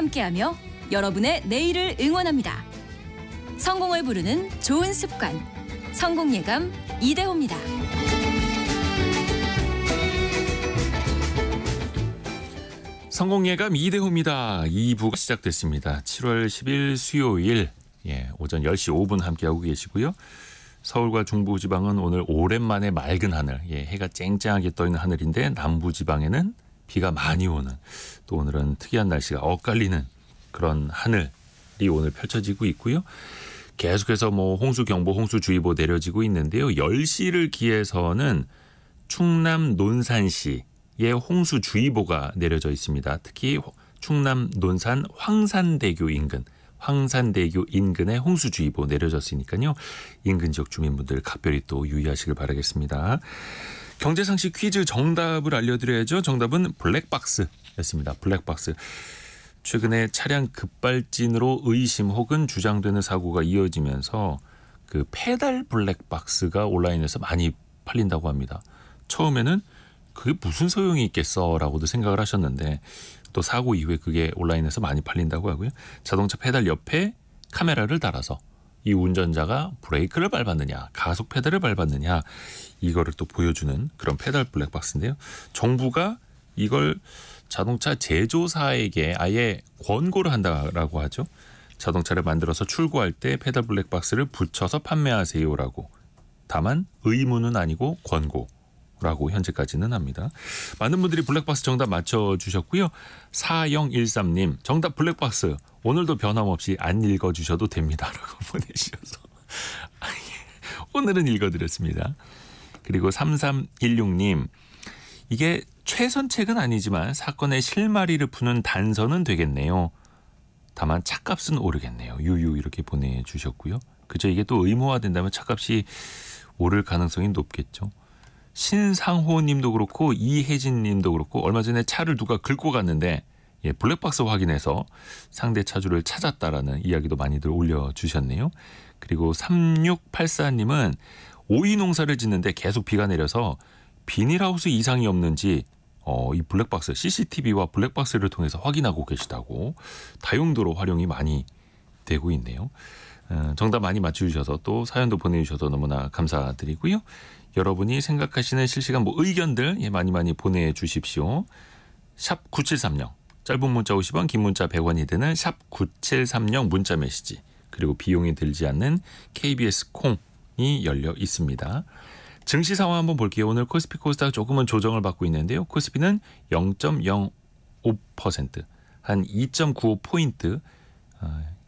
함께하며 여러분의 내일을 응원합니다. 성공을 부르는 좋은 습관, 성공예감 이대호입니다. 성공예감 이대호입니다. 2부가 시작됐습니다. 7월 10일 수요일 오전 10시 5분 함께하고 계시고요. 서울과 중부지방은 오늘 오랜만에 맑은 하늘, 해가 쨍쨍하게 떠있는 하늘인데 남부지방에는 비가 많이 오는, 또 오늘은 특이한 날씨가 엇갈리는 그런 하늘이 오늘 펼쳐지고 있고요. 계속해서 홍수경보, 홍수주의보 내려지고 있는데요. 10시를 기해서는 충남 논산시에 홍수주의보가 내려져 있습니다. 특히 충남 논산 황산대교 인근에 홍수주의보 내려졌으니까요. 인근 지역 주민분들 각별히 또 유의하시길 바라겠습니다. 경제상식 퀴즈 정답을 알려드려야죠. 정답은 블랙박스였습니다. 블랙박스. 최근에 차량 급발진으로 의심 혹은 주장되는 사고가 이어지면서 그 페달 블랙박스가 온라인에서 많이 팔린다고 합니다. 처음에는 그게 무슨 소용이 있겠어라고도 생각을 하셨는데 또 사고 이후에 그게 온라인에서 많이 팔린다고 하고요. 자동차 페달 옆에 카메라를 달아서 이 운전자가 브레이크를 밟았느냐, 가속 페달을 밟았느냐, 이거를 또 보여주는 그런 페달 블랙박스인데요. 정부가 이걸 자동차 제조사에게 아예 권고를 한다라고 하죠. 자동차를 만들어서 출고할 때 페달 블랙박스를 붙여서 판매하세요라고. 다만 의무는 아니고 권고라고 현재까지는 합니다. 많은 분들이 블랙박스 정답 맞춰주셨고요. 4013님 정답 블랙박스. 오늘도 변함없이 안 읽어주셔도 됩니다라고 보내주셔서 오늘은 읽어드렸습니다. 그리고 3316님 이게 최선책은 아니지만 사건의 실마리를 푸는 단서는 되겠네요. 다만 차값은 오르겠네요. 유유 이렇게 보내주셨고요. 그죠? 이게 또 의무화된다면 차값이 오를 가능성이 높겠죠. 신상호 님도 그렇고 이혜진 님도 그렇고 얼마 전에 차를 누가 긁고 갔는데 블랙박스 확인해서 상대 차주를 찾았다라는 이야기도 많이들 올려주셨네요. 그리고 3684님은 오이 농사를 짓는데 계속 비가 내려서 비닐하우스 이상이 없는지 이 블랙박스 CCTV와 블랙박스를 통해서 확인하고 계시다고 다용도로 활용이 많이 되고 있네요. 정답 많이 맞춰주셔서 또 사연도 보내주셔서 너무나 감사드리고요. 여러분이 생각하시는 실시간 의견들 많이 보내주십시오. 샵 9730 짧은 문자 50원 긴 문자 100원이 드는 샵 9730 문자 메시지 그리고 비용이 들지 않는 KBS 콩이 열려 있습니다. 증시 상황 한번 볼게요. 오늘 코스피 코스닥 조금은 조정을 받고 있는데요. 코스피는 0.05% 한 2.95포인트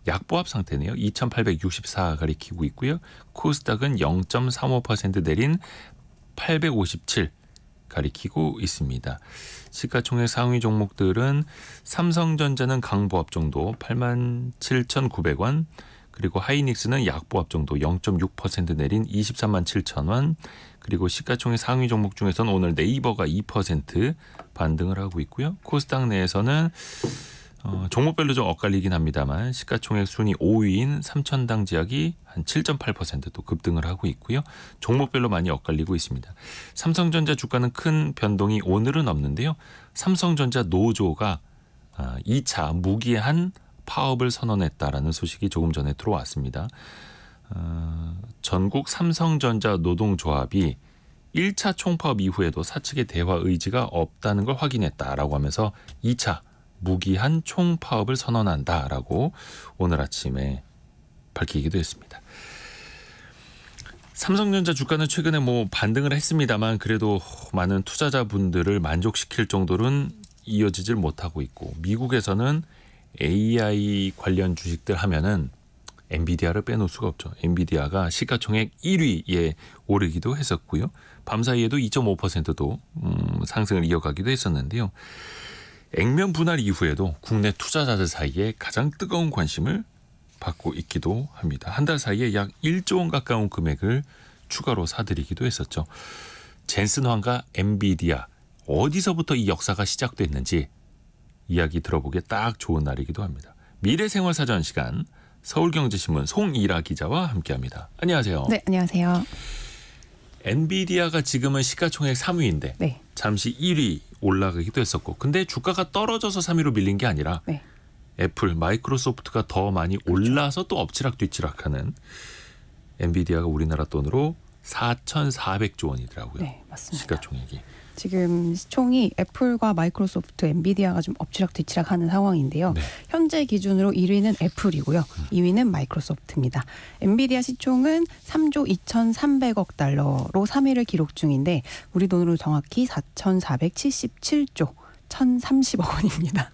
약보합 상태네요. 2864 가리키고 있고요. 코스닥은 0.35% 내린 857 가리키고 있습니다. 시가총액 상위 종목들은 삼성전자는 강보합 정도 87,900원 그리고 하이닉스는 약보합 정도 0.6% 내린 23만 7천원 그리고 시가총액 상위 종목 중에서는 오늘 네이버가 2% 반등을 하고 있고요. 코스닥 내에서는 종목별로 좀 엇갈리긴 합니다만 시가총액 순위 5위인 삼천당 제약이 한 7.8% 또 급등을 하고 있고요. 종목별로 많이 엇갈리고 있습니다. 삼성전자 주가는 큰 변동이 오늘은 없는데요. 삼성전자 노조가 2차 무기한 파업을 선언했다라는 소식이 조금 전에 들어왔습니다. 전국 삼성전자 노동조합이 1차 총파업 이후에도 사측의 대화 의지가 없다는 걸 확인했다라고 하면서 2차 무기한 총파업을 선언한다라고 오늘 아침에 밝히기도 했습니다. 삼성전자 주가는 최근에 반등을 했습니다만 그래도 많은 투자자분들을 만족시킬 정도로는 이어지질 못하고 있고 미국에서는 AI 관련 주식들 하면은 엔비디아를 빼놓을 수가 없죠. 엔비디아가 시가총액 1위에 오르기도 했었고요. 밤사이에도 2.5%도 상승을 이어가기도 했었는데요. 액면 분할 이후에도 국내 투자자들 사이에 가장 뜨거운 관심을 받고 있기도 합니다. 한 달 사이에 약 1조 원 가까운 금액을 추가로 사들이기도 했었죠. 젠슨 황과 엔비디아 어디서부터 이 역사가 시작됐는지 이야기 들어보기에 딱 좋은 날이기도 합니다. 미래생활사전 시간 서울경제신문 송이라 기자와 함께합니다. 안녕하세요. 네, 안녕하세요. 엔비디아가 지금은 시가총액 3위인데 잠시 1위 올라가기도 했었고 근데 주가가 떨어져서 3위로 밀린 게 아니라 애플, 마이크로소프트가 더 많이 올라서 또 엎치락뒤치락하는 엔비디아가 우리나라 돈으로 4,400조 원이더라고요. 네, 맞습니다. 시가총액이. 지금 시총이 애플과 마이크로소프트, 엔비디아가 좀 엎치락뒤치락 하는 상황인데요. 네. 현재 기준으로 1위는 애플이고요. 2위는 마이크로소프트입니다. 엔비디아 시총은 3조 2,300억 달러로 3위를 기록 중인데 우리 돈으로 정확히 4,477조 1,030억 원입니다.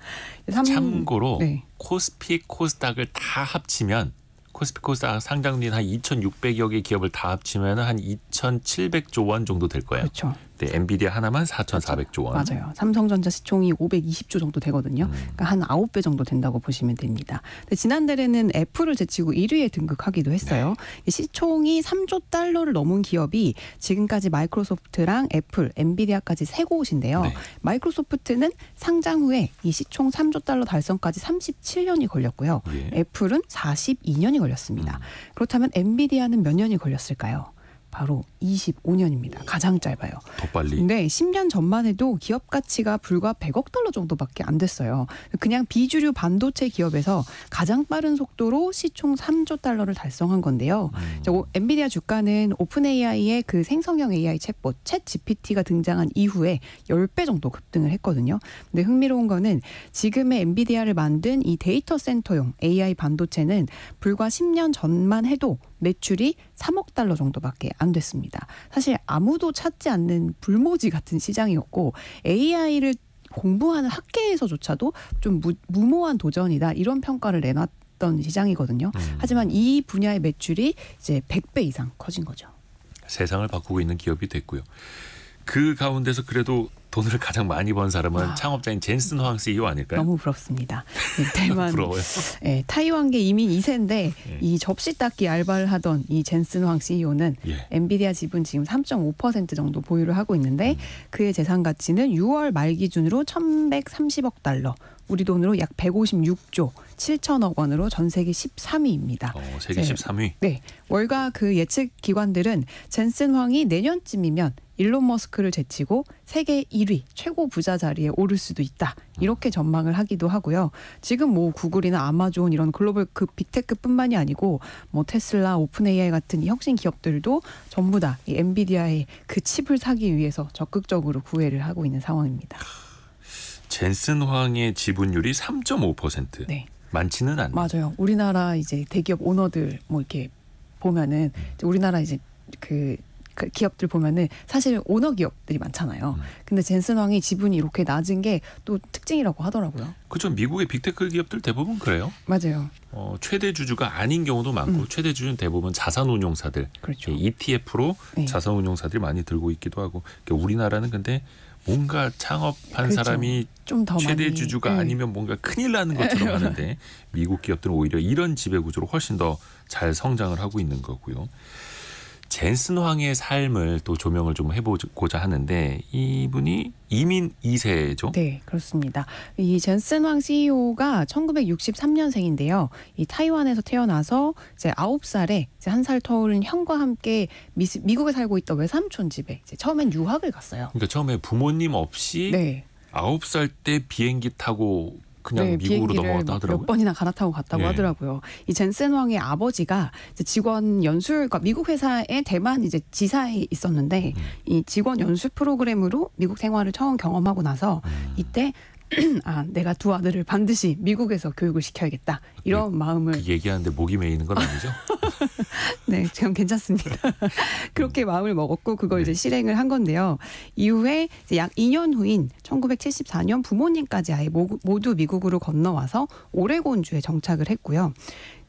참고로 네. 코스피, 코스닥을 다 합치면 코스피, 코스닥 상장된 한 2,600여 개 기업을 다 합치면 한 2,700조 원 정도 될 거예요. 그렇죠. 네, 엔비디아 하나만 4,400조 원. 맞아요. 삼성전자 시총이 520조 정도 되거든요. 그러니까 한 9배 정도 된다고 보시면 됩니다. 근데 지난달에는 애플을 제치고 1위에 등극하기도 했어요. 이 시총이 3조 달러를 넘은 기업이 지금까지 마이크로소프트랑 애플, 엔비디아까지 세 곳인데요. 네. 마이크로소프트는 상장 후에 이 시총 3조 달러 달성까지 37년이 걸렸고요. 예. 애플은 42년이 걸렸습니다. 그렇다면 엔비디아는 몇 년이 걸렸을까요? 바로 25년입니다. 가장 짧아요. 더 빨리. 네, 10년 전만 해도 기업 가치가 불과 100억 달러 정도밖에 안 됐어요. 그냥 비주류 반도체 기업에서 가장 빠른 속도로 시총 3조 달러를 달성한 건데요. 엔비디아 주가는 오픈 AI의 그 생성형 AI 챗봇 챗 GPT가 등장한 이후에 10배 정도 급등을 했거든요. 근데 흥미로운 거는 지금의 엔비디아를 만든 이 데이터 센터용 AI 반도체는 불과 10년 전만 해도 매출이 3억 달러 정도밖에 안 됐습니다. 사실 아무도 찾지 않는 불모지 같은 시장이었고 AI를 공부하는 학계에서조차도 좀 무모한 도전이다 이런 평가를 내놨던 시장이거든요. 하지만 이 분야의 매출이 이제 100배 이상 커진 거죠. 세상을 바꾸고 있는 기업이 됐고요. 그 가운데서 그래도 돈을 가장 많이 번 사람은 창업자인 젠슨 황 CEO 아닐까요? 너무 부럽습니다. 네, 대만 부러워요. 네, 타이완계 이민 2세인데 이 접시 닦기 알바를 하던 이 젠슨 황 CEO는 엔비디아 지분 지금 3.5% 정도 보유를 하고 있는데 그의 재산 가치는 6월 말 기준으로 1,130억 달러, 우리 돈으로 약 156조 7천억 원으로 전 세계 13위입니다. 세계 13위. 네, 월가 그 예측 기관들은 젠슨 황이 내년쯤이면 일론 머스크를 제치고 세계 1위 최고 부자 자리에 오를 수도 있다. 이렇게 전망을 하기도 하고요. 지금 뭐 구글이나 아마존 이런 글로벌 그 빅테크뿐만이 아니고 뭐 테슬라, 오픈 AI 같은 이 혁신 기업들도 전부 다 이 엔비디아의 그 칩을 사기 위해서 적극적으로 구애를 하고 있는 상황입니다. 젠슨 황의 지분율이 3.5%. 네. 많지는 않네요. 맞아요. 우리나라 이제 대기업 오너들 뭐 이렇게 보면은 우리나라 이제 그 기업들 보면은 사실 오너 기업들이 많잖아요. 근데 젠슨 황이 지분이 이렇게 낮은 게 또 특징이라고 하더라고요. 그렇죠. 미국의 빅테크 기업들 대부분 그래요. 맞아요. 최대 주주가 아닌 경우도 많고 최대 주주는 대부분 자산운용사들, 그렇죠. ETF로 네. 자산운용사들이 많이 들고 있기도 하고. 그러니까 우리나라는 근데 뭔가 창업한 그렇죠. 사람이 좀 더 최대 많이, 주주가 아니면 뭔가 큰일 나는 것처럼 하는데 미국 기업들은 오히려 이런 지배구조로 훨씬 더 잘 성장을 하고 있는 거고요. 젠슨 황의 삶을 또 조명을 좀 해보고자 하는데 이분이 이민 2세죠? 네, 그렇습니다. 이 젠슨 황 CEO가 1963년생인데요. 이 타이완에서 태어나서 이제 9살에 이제 1살 터울은 형과 함께 미국에 살고 있던 외삼촌 집에 이제 처음엔 유학을 갔어요. 그러니까 처음에 부모님 없이 네. 9살 때 비행기 타고 그냥 미국으로 넘어갔다 하더라고요. 몇 번이나 갈아타고 갔다고 하더라고요. 이 젠슨 황의 아버지가 이제 직원 연수, 그러니까 미국 회사에 대만 이제 지사에 있었는데 이 직원 연수 프로그램으로 미국 생활을 처음 경험하고 나서 이때 내가 두 아들을 반드시 미국에서 교육을 시켜야겠다. 이런 마음을. 그 얘기하는데 목이 메이는 건 아니죠? 네, 지금 괜찮습니다. 그렇게 마음을 먹었고 그걸 이제 실행을 한 건데요. 이후에 이제 약 2년 후인 1974년 부모님까지 아예 모두 미국으로 건너와서 오레곤주에 정착을 했고요.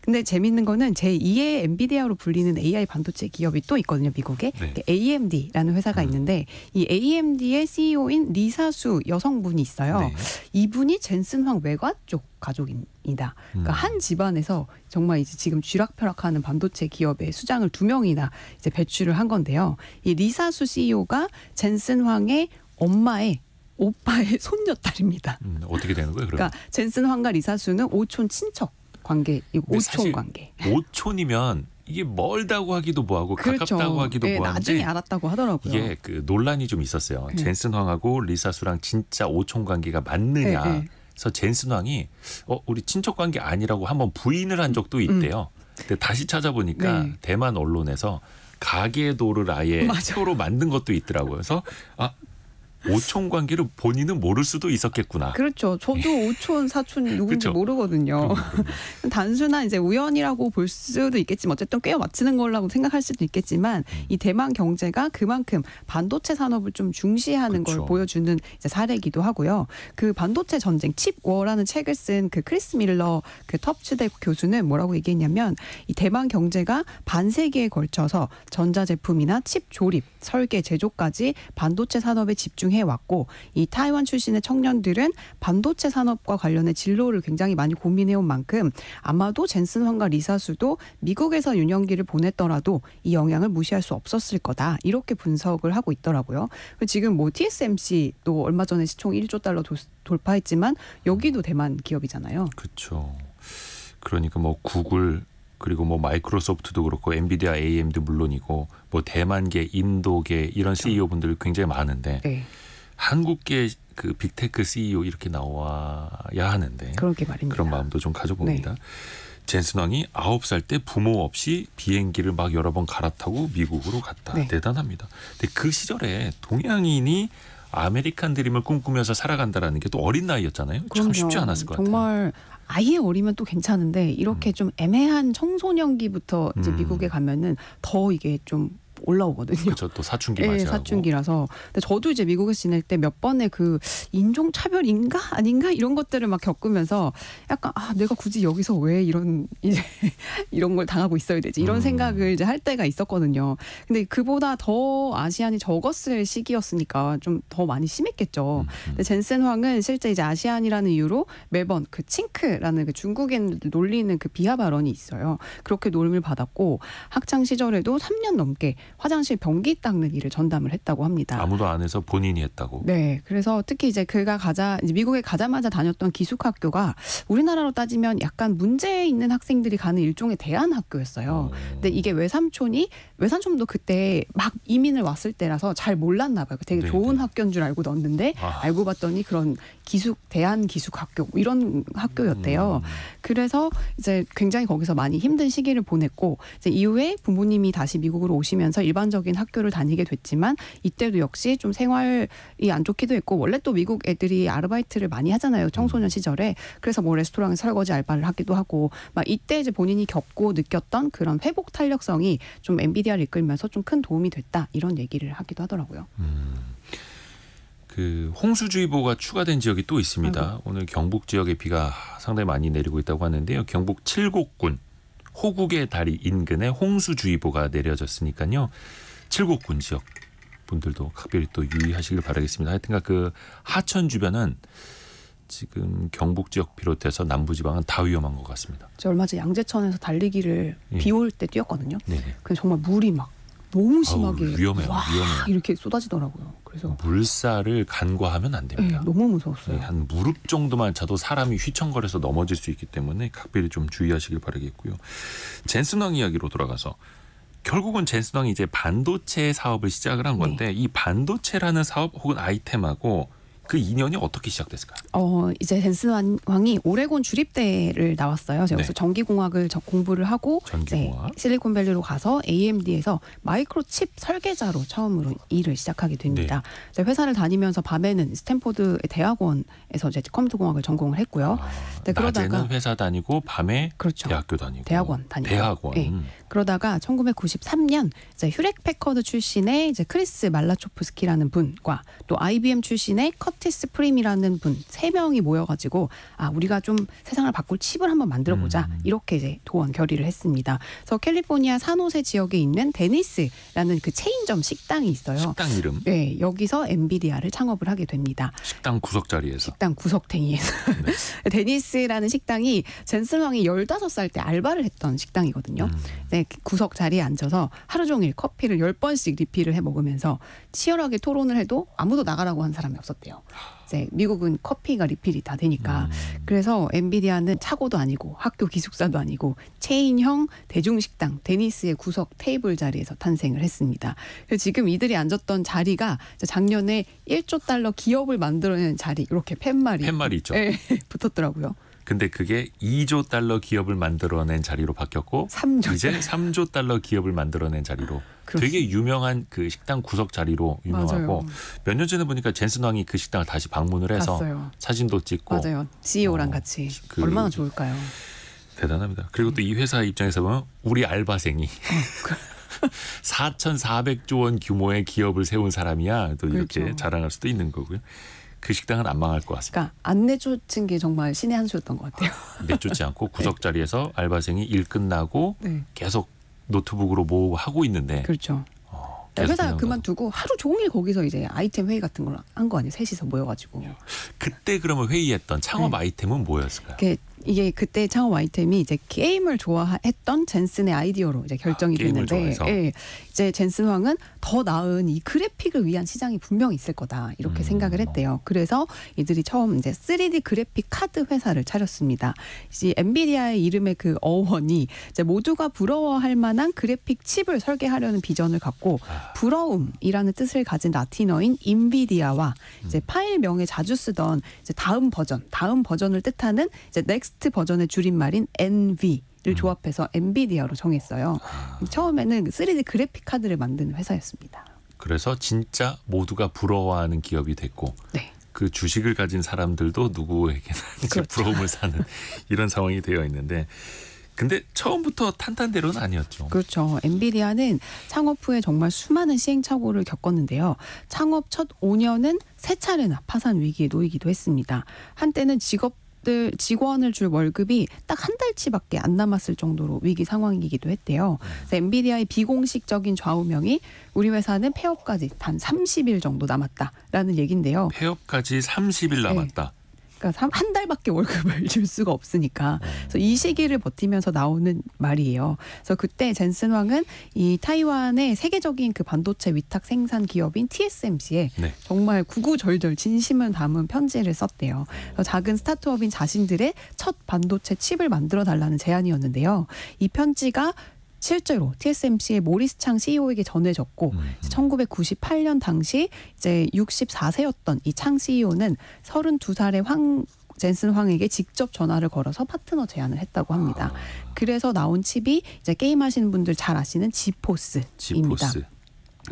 근데 재밌는 거는 제2의 엔비디아로 불리는 AI 반도체 기업이 또 있거든요, 미국에. 네. AMD라는 회사가 있는데 이 AMD의 CEO인 리사수 여성분이 있어요. 네. 이분이 젠슨 황 외가 쪽 가족입니다. 그러니까 한 집안에서 정말 이제 지금 쥐락펴락하는 반도체 기업의 수장을 2명이나 이제 배출을 한 건데요. 이 리사수 CEO가 젠슨 황의 엄마의 오빠의 손녀딸입니다. 어떻게 되는 거예요, 그러면? 그러니까 젠슨 황과 리사수는 오촌 친척 관계이고 오촌 관계. 오촌이면 이게 멀다고 하기도 뭐하고 그렇죠. 가깝다고 하기도 네, 뭐한데 나중에 알았다고 하더라고요. 이게 그 논란이 좀 있었어요. 젠슨 황하고 리사수랑 진짜 오촌 관계가 맞느냐. 그래서 젠슨 왕이 우리 친척 관계 아니라고 한번 부인을 한 적도 있대요. 근데 다시 찾아보니까 네. 대만 언론에서 가계도를 아예 서로 만든 것도 있더라고요. 그래서 오촌 관계를 본인은 모를 수도 있었겠구나. 그렇죠. 저도 오촌, 사촌 누군지 그렇죠. 모르거든요. 단순한 이제 우연이라고 볼 수도 있겠지만 어쨌든 꿰어 맞추는 거라고 생각할 수도 있겠지만 이 대만 경제가 그만큼 반도체 산업을 좀 중시하는 그렇죠. 걸 보여주는 이제 사례이기도 하고요. 그 반도체 전쟁 칩워라는 책을 쓴 그 크리스 밀러 그 텁츠대 교수는 뭐라고 얘기했냐면 이 대만 경제가 반세기에 걸쳐서 전자제품이나 칩 조립, 설계, 제조까지 반도체 산업에 집중해 왔고 이 타이완 출신의 청년들은 반도체 산업과 관련해 진로를 굉장히 많이 고민해온 만큼 아마도 젠슨 황과 리사수도 미국에서 유년기를 보냈더라도 이 영향을 무시할 수 없었을 거다. 이렇게 분석을 하고 있더라고요. 지금 뭐 TSMC도 얼마 전에 시총 1조 달러 돌파했지만 여기도 대만 기업이잖아요. 그렇죠. 그러니까 뭐 구글 그리고 뭐 마이크로소프트도 그렇고 엔비디아, AMD 물론이고 뭐 대만계, 인도계 이런 그렇죠. CEO분들이 굉장히 많은데 네. 한국계 그 빅테크 CEO 이렇게 나와야 하는데 그러게 말입니다. 그런 마음도 좀 가져봅니다. 네. 젠슨 왕이 9살 때 부모 없이 비행기를 막 여러 번 갈아타고 미국으로 갔다. 네. 대단합니다. 근데 그 시절에 동양인이 아메리칸 드림을 꿈꾸면서 살아간다라는 게 또 어린 나이였잖아요. 참 쉽지 않았을 것 같아요. 정말 아예 어리면 또 괜찮은데 이렇게 좀 애매한 청소년기부터 이제 미국에 가면은 더 이게 좀 올라오거든요. 그렇죠. 또 사춘기 네, 맞이하고. 사춘기라서. 근데 저도 이제 미국에 지낼 때 몇 번의 그 인종 차별인가 아닌가 이런 것들을 막 겪으면서 약간 내가 굳이 여기서 왜 이런 이제 이런 걸 당하고 있어야 되지 이런 생각을 이제 할 때가 있었거든요. 근데 그보다 더 아시안이 적었을 시기였으니까 좀 더 많이 심했겠죠. 근데 젠슨 황은 실제 이제 아시안이라는 이유로 매번 그 칭크라는 그 중국인 놀리는 그 비하 발언이 있어요. 그렇게 놀림을 받았고 학창 시절에도 3년 넘게 화장실 변기 닦는 일을 전담을 했다고 합니다. 아무도 안 해서 본인이 했다고. 네, 그래서 특히 이제 그가 이제 미국에 가자마자 다녔던 기숙학교가 우리나라로 따지면 약간 문제 있는 학생들이 가는 일종의 대안 학교였어요. 근데 이게 외삼촌도 그때 막 이민을 왔을 때라서 잘 몰랐나 봐요. 되게 네, 좋은 네. 학교인 줄 알고 넣었는데 알고 봤더니 그런 대안 기숙학교 이런 학교였대요. 그래서 이제 굉장히 거기서 많이 힘든 시기를 보냈고 이제 이후에 부모님이 다시 미국으로 오시면서 일반적인 학교를 다니게 됐지만 이때도 역시 좀 생활이 안 좋기도 했고 원래 또 미국 애들이 아르바이트를 많이 하잖아요. 청소년 시절에. 그래서 뭐 레스토랑에 설거지 알바를 하기도 하고 막 이때 이제 본인이 겪고 느꼈던 그런 회복 탄력성이 좀 엔비디아를 이끌면서 좀 큰 도움이 됐다. 이런 얘기를 하기도 하더라고요. 그 홍수주의보가 추가된 지역이 또 있습니다. 아이고. 오늘 경북 지역에 비가 상당히 많이 내리고 있다고 하는데요. 경북 칠곡군 호국의 다리 인근에 홍수주의보가 내려졌으니까요. 칠곡군 지역 분들도 각별히 또 유의하시길 바라겠습니다. 하여튼가 그 하천 주변은 지금 경북 지역 비롯해서 남부지방은 다 위험한 것 같습니다. 저 얼마 전에 양재천에서 달리기를 비 올 때 뛰었거든요. 네네. 근데 정말 물이 막 너무 심하게 위험해요. 와, 위험해요. 이렇게 쏟아지더라고요. 그래서 물살을 간과하면 안 됩니다. 너무 무서웠어요. 네, 한 무릎 정도만 차도 사람이 휘청거려서 넘어질 수 있기 때문에 각별히 좀 주의하시길 바라겠고요. 젠슨 왕 이야기로 돌아가서 결국은 젠슨 왕이 이제 반도체 사업을 시작을 한 건데 이 반도체라는 사업 혹은 아이템하고 그 인연이 어떻게 시작됐을까요? 이제 젠슨 왕이 오레곤 주립대를 나왔어요. 그래서 전기공학을 공부를 하고 전기공학. 이제 실리콘밸리로 가서 AMD에서 마이크로칩 설계자로 처음으로 일을 시작하게 됩니다. 이제 회사를 다니면서 밤에는 스탠포드 대학원에서 이제 컴퓨터공학을 전공을 했고요. 낮에는 회사 다니고 밤에 그렇죠. 대학교 다니고. 대학원 다니고. 대학원. 네. 그러다가 1993년 이제 휴렉 패커드 출신의 이제 크리스 말라초프스키라는 분과 또 IBM 출신의 커티스 프림이라는 분 3명이 모여가지고 우리가 좀 세상을 바꿀 칩을 한번 만들어보자 이렇게 이제 도원 결의를 했습니다. 그래서 캘리포니아 산호세 지역에 있는 데니스라는 그 체인점 식당이 있어요. 식당 이름. 네, 여기서 엔비디아를 창업을 하게 됩니다. 식당 구석자리에서. 식당 구석탱이에서. 데니스라는 식당이 젠슨 왕이 15살 때 알바를 했던 식당이거든요. 네, 구석 자리에 앉아서 하루 종일 커피를 10번씩 리필을 해 먹으면서 치열하게 토론을 해도 아무도 나가라고 한 사람이 없었대요. 이제 미국은 커피가 리필이 다 되니까. 그래서 엔비디아는 차고도 아니고 학교 기숙사도 아니고 체인형 대중식당 데니스의 구석 테이블 자리에서 탄생을 했습니다. 그래서 지금 이들이 앉았던 자리가 작년에 1조 달러 기업을 만들어내는 자리 이렇게 팻말이 있죠. 네, 붙었더라고요. 근데 그게 2조 달러 기업을 만들어낸 자리로 바뀌었고 3조 이제 3조 달러 기업을 만들어낸 자리로 그렇습니다. 되게 유명한 그 식당 구석 자리로 유명하고 맞아요. 몇 년 전에 보니까 젠슨 왕이 그 식당을 다시 방문을 해서 갔어요. 사진도 찍고 맞아요. CEO랑 같이 얼마나 좋을까요? 대단합니다. 그리고 또 이 회사 입장에서 보면 우리 알바생이 4,400조 원 규모의 기업을 세운 사람이야. 또 이렇게 그렇죠. 자랑할 수도 있는 거고요. 그 식당은 안 망할 것 같습니다. 그러니까 안 내쫓은 게 정말 신의 한 수였던 것 같아요. 내쫓지 않고 구석 자리에서 알바생이 일 끝나고 네, 계속 노트북으로 뭐 하고 있는데 그렇죠. 계속 회사 그냥 그만두고 하루 종일 거기서 이제 아이템 회의 같은 걸 한 거 아니에요? 셋이서 모여가지고. 그때 그러면 회의했던 창업 네. 아이템은 뭐였을까요? 이게 그때 창업 아이템이 이제 게임을 좋아했던 젠슨의 아이디어로 이제 결정이 게임을 됐는데, 좋아해서. 예, 이제 젠슨 황은 더 나은 이 그래픽을 위한 시장이 분명히 있을 거다 이렇게 생각을 했대요. 그래서 이들이 처음 이제 3D 그래픽 카드 회사를 차렸습니다. 이제 엔비디아의 이름의 그 어원이 이제 모두가 부러워할 만한 그래픽 칩을 설계하려는 비전을 갖고 부러움이라는 뜻을 가진 라틴어인 인비디아와 이제 파일명에 자주 쓰던 이제 다음 버전을 뜻하는 이제 넥스트 버전의 줄임말인 NV를 조합해서 엔비디아로 정했어요. 처음에는 3D 그래픽 카드를 만드는 회사였습니다. 그래서 진짜 모두가 부러워하는 기업이 됐고 네. 그 주식을 가진 사람들도 누구에게나 이제 그렇죠. 부러움을 사는 이런 상황이 되어 있는데 근데 처음부터 탄탄대로는 아니었죠. 그렇죠. 엔비디아는 창업 후에 정말 수많은 시행착오를 겪었는데요. 창업 첫 5년은 3차례나 파산 위기에 놓이기도 했습니다. 한때는 직원을 줄 월급이 딱 한 달치밖에 안 남았을 정도로 위기 상황이기도 했대요. 그래서 엔비디아의 비공식적인 좌우명이 우리 회사는 폐업까지 단 30일 정도 남았다라는 얘긴데요. 폐업까지 30일 남았다. 그러니까 한 달밖에 월급을 줄 수가 없으니까 그래서 이 시기를 버티면서 나오는 말이에요. 그래서 그때 젠슨 황은 이 타이완의 세계적인 그 반도체 위탁 생산 기업인 TSMC에 네. 정말 구구절절 진심을 담은 편지를 썼대요. 그래서 작은 스타트업인 자신들의 첫 반도체 칩을 만들어 달라는 제안이었는데요. 이 편지가 실제로 TSMC의 모리스 창 CEO에게 전해졌고 1998년 당시 이제 64세였던 이 창 CEO는 32살의 젠슨 황에게 직접 전화를 걸어서 파트너 제안을 했다고 합니다. 그래서 나온 칩이 이제 게임하시는 분들 잘 아시는 지포스입니다. 지포스.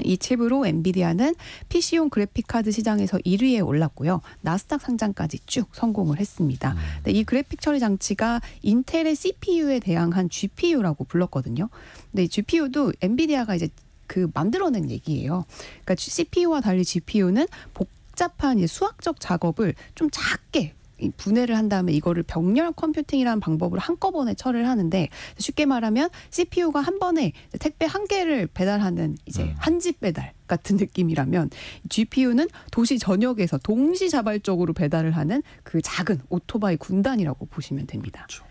이 칩으로 엔비디아는 PC용 그래픽카드 시장에서 1위에 올랐고요. 나스닥 상장까지 쭉 성공을 했습니다. 근데 이 그래픽 처리 장치가 인텔의 CPU에 대항한 GPU라고 불렀거든요. 근데 이 GPU도 엔비디아가 이제 그 만들어낸 얘기예요. 그러니까 CPU와 달리 GPU는 복잡한 이제 수학적 작업을 좀 작게 분해를 한 다음에 이거를 병렬 컴퓨팅이라는 방법으로 한꺼번에 처리를 하는데 쉽게 말하면 CPU가 한 번에 택배 한 개를 배달하는 이제 한 집 배달 같은 느낌이라면 GPU는 도시 전역에서 동시자발적으로 배달을 하는 그 작은 오토바이 군단이라고 보시면 됩니다. 그렇죠.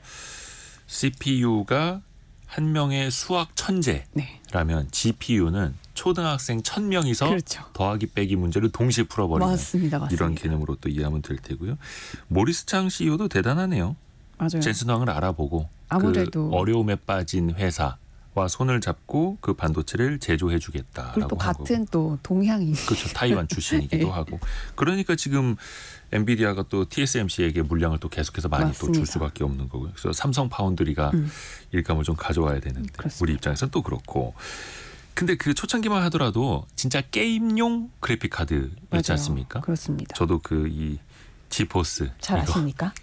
CPU가 한 명의 수학 천재라면 네. GPU는 초등학생 1000명이서 그렇죠. 더하기 빼기 문제를 동시에 풀어버리는 맞습니다. 이런 개념으로 또 이해하면 될 테고요. 모리스 창 CEO도 대단하네요. 맞아요. 젠슨 황을 알아보고 아무래도 그 어려움에 빠진 회사와 손을 잡고 그 반도체를 제조해주겠다라고 그리고 또 하고. 같은 또 동향이 그렇죠. 타이완 출신이기도 네. 하고. 그러니까 지금 엔비디아가 또 TSMC에게 물량을 또 계속해서 많이 또 줄 맞습니다. 수밖에 없는 거고요. 그래서 삼성 파운드리가 일감을 좀 가져와야 되는데 그렇습니다. 우리 입장에서는 또 그렇고. 근데 그 초창기만 하더라도 진짜 게임용 그래픽 카드였지 맞아요. 않습니까? 그렇습니다. 저도 그 이 지포스 잘 이거 아십니까?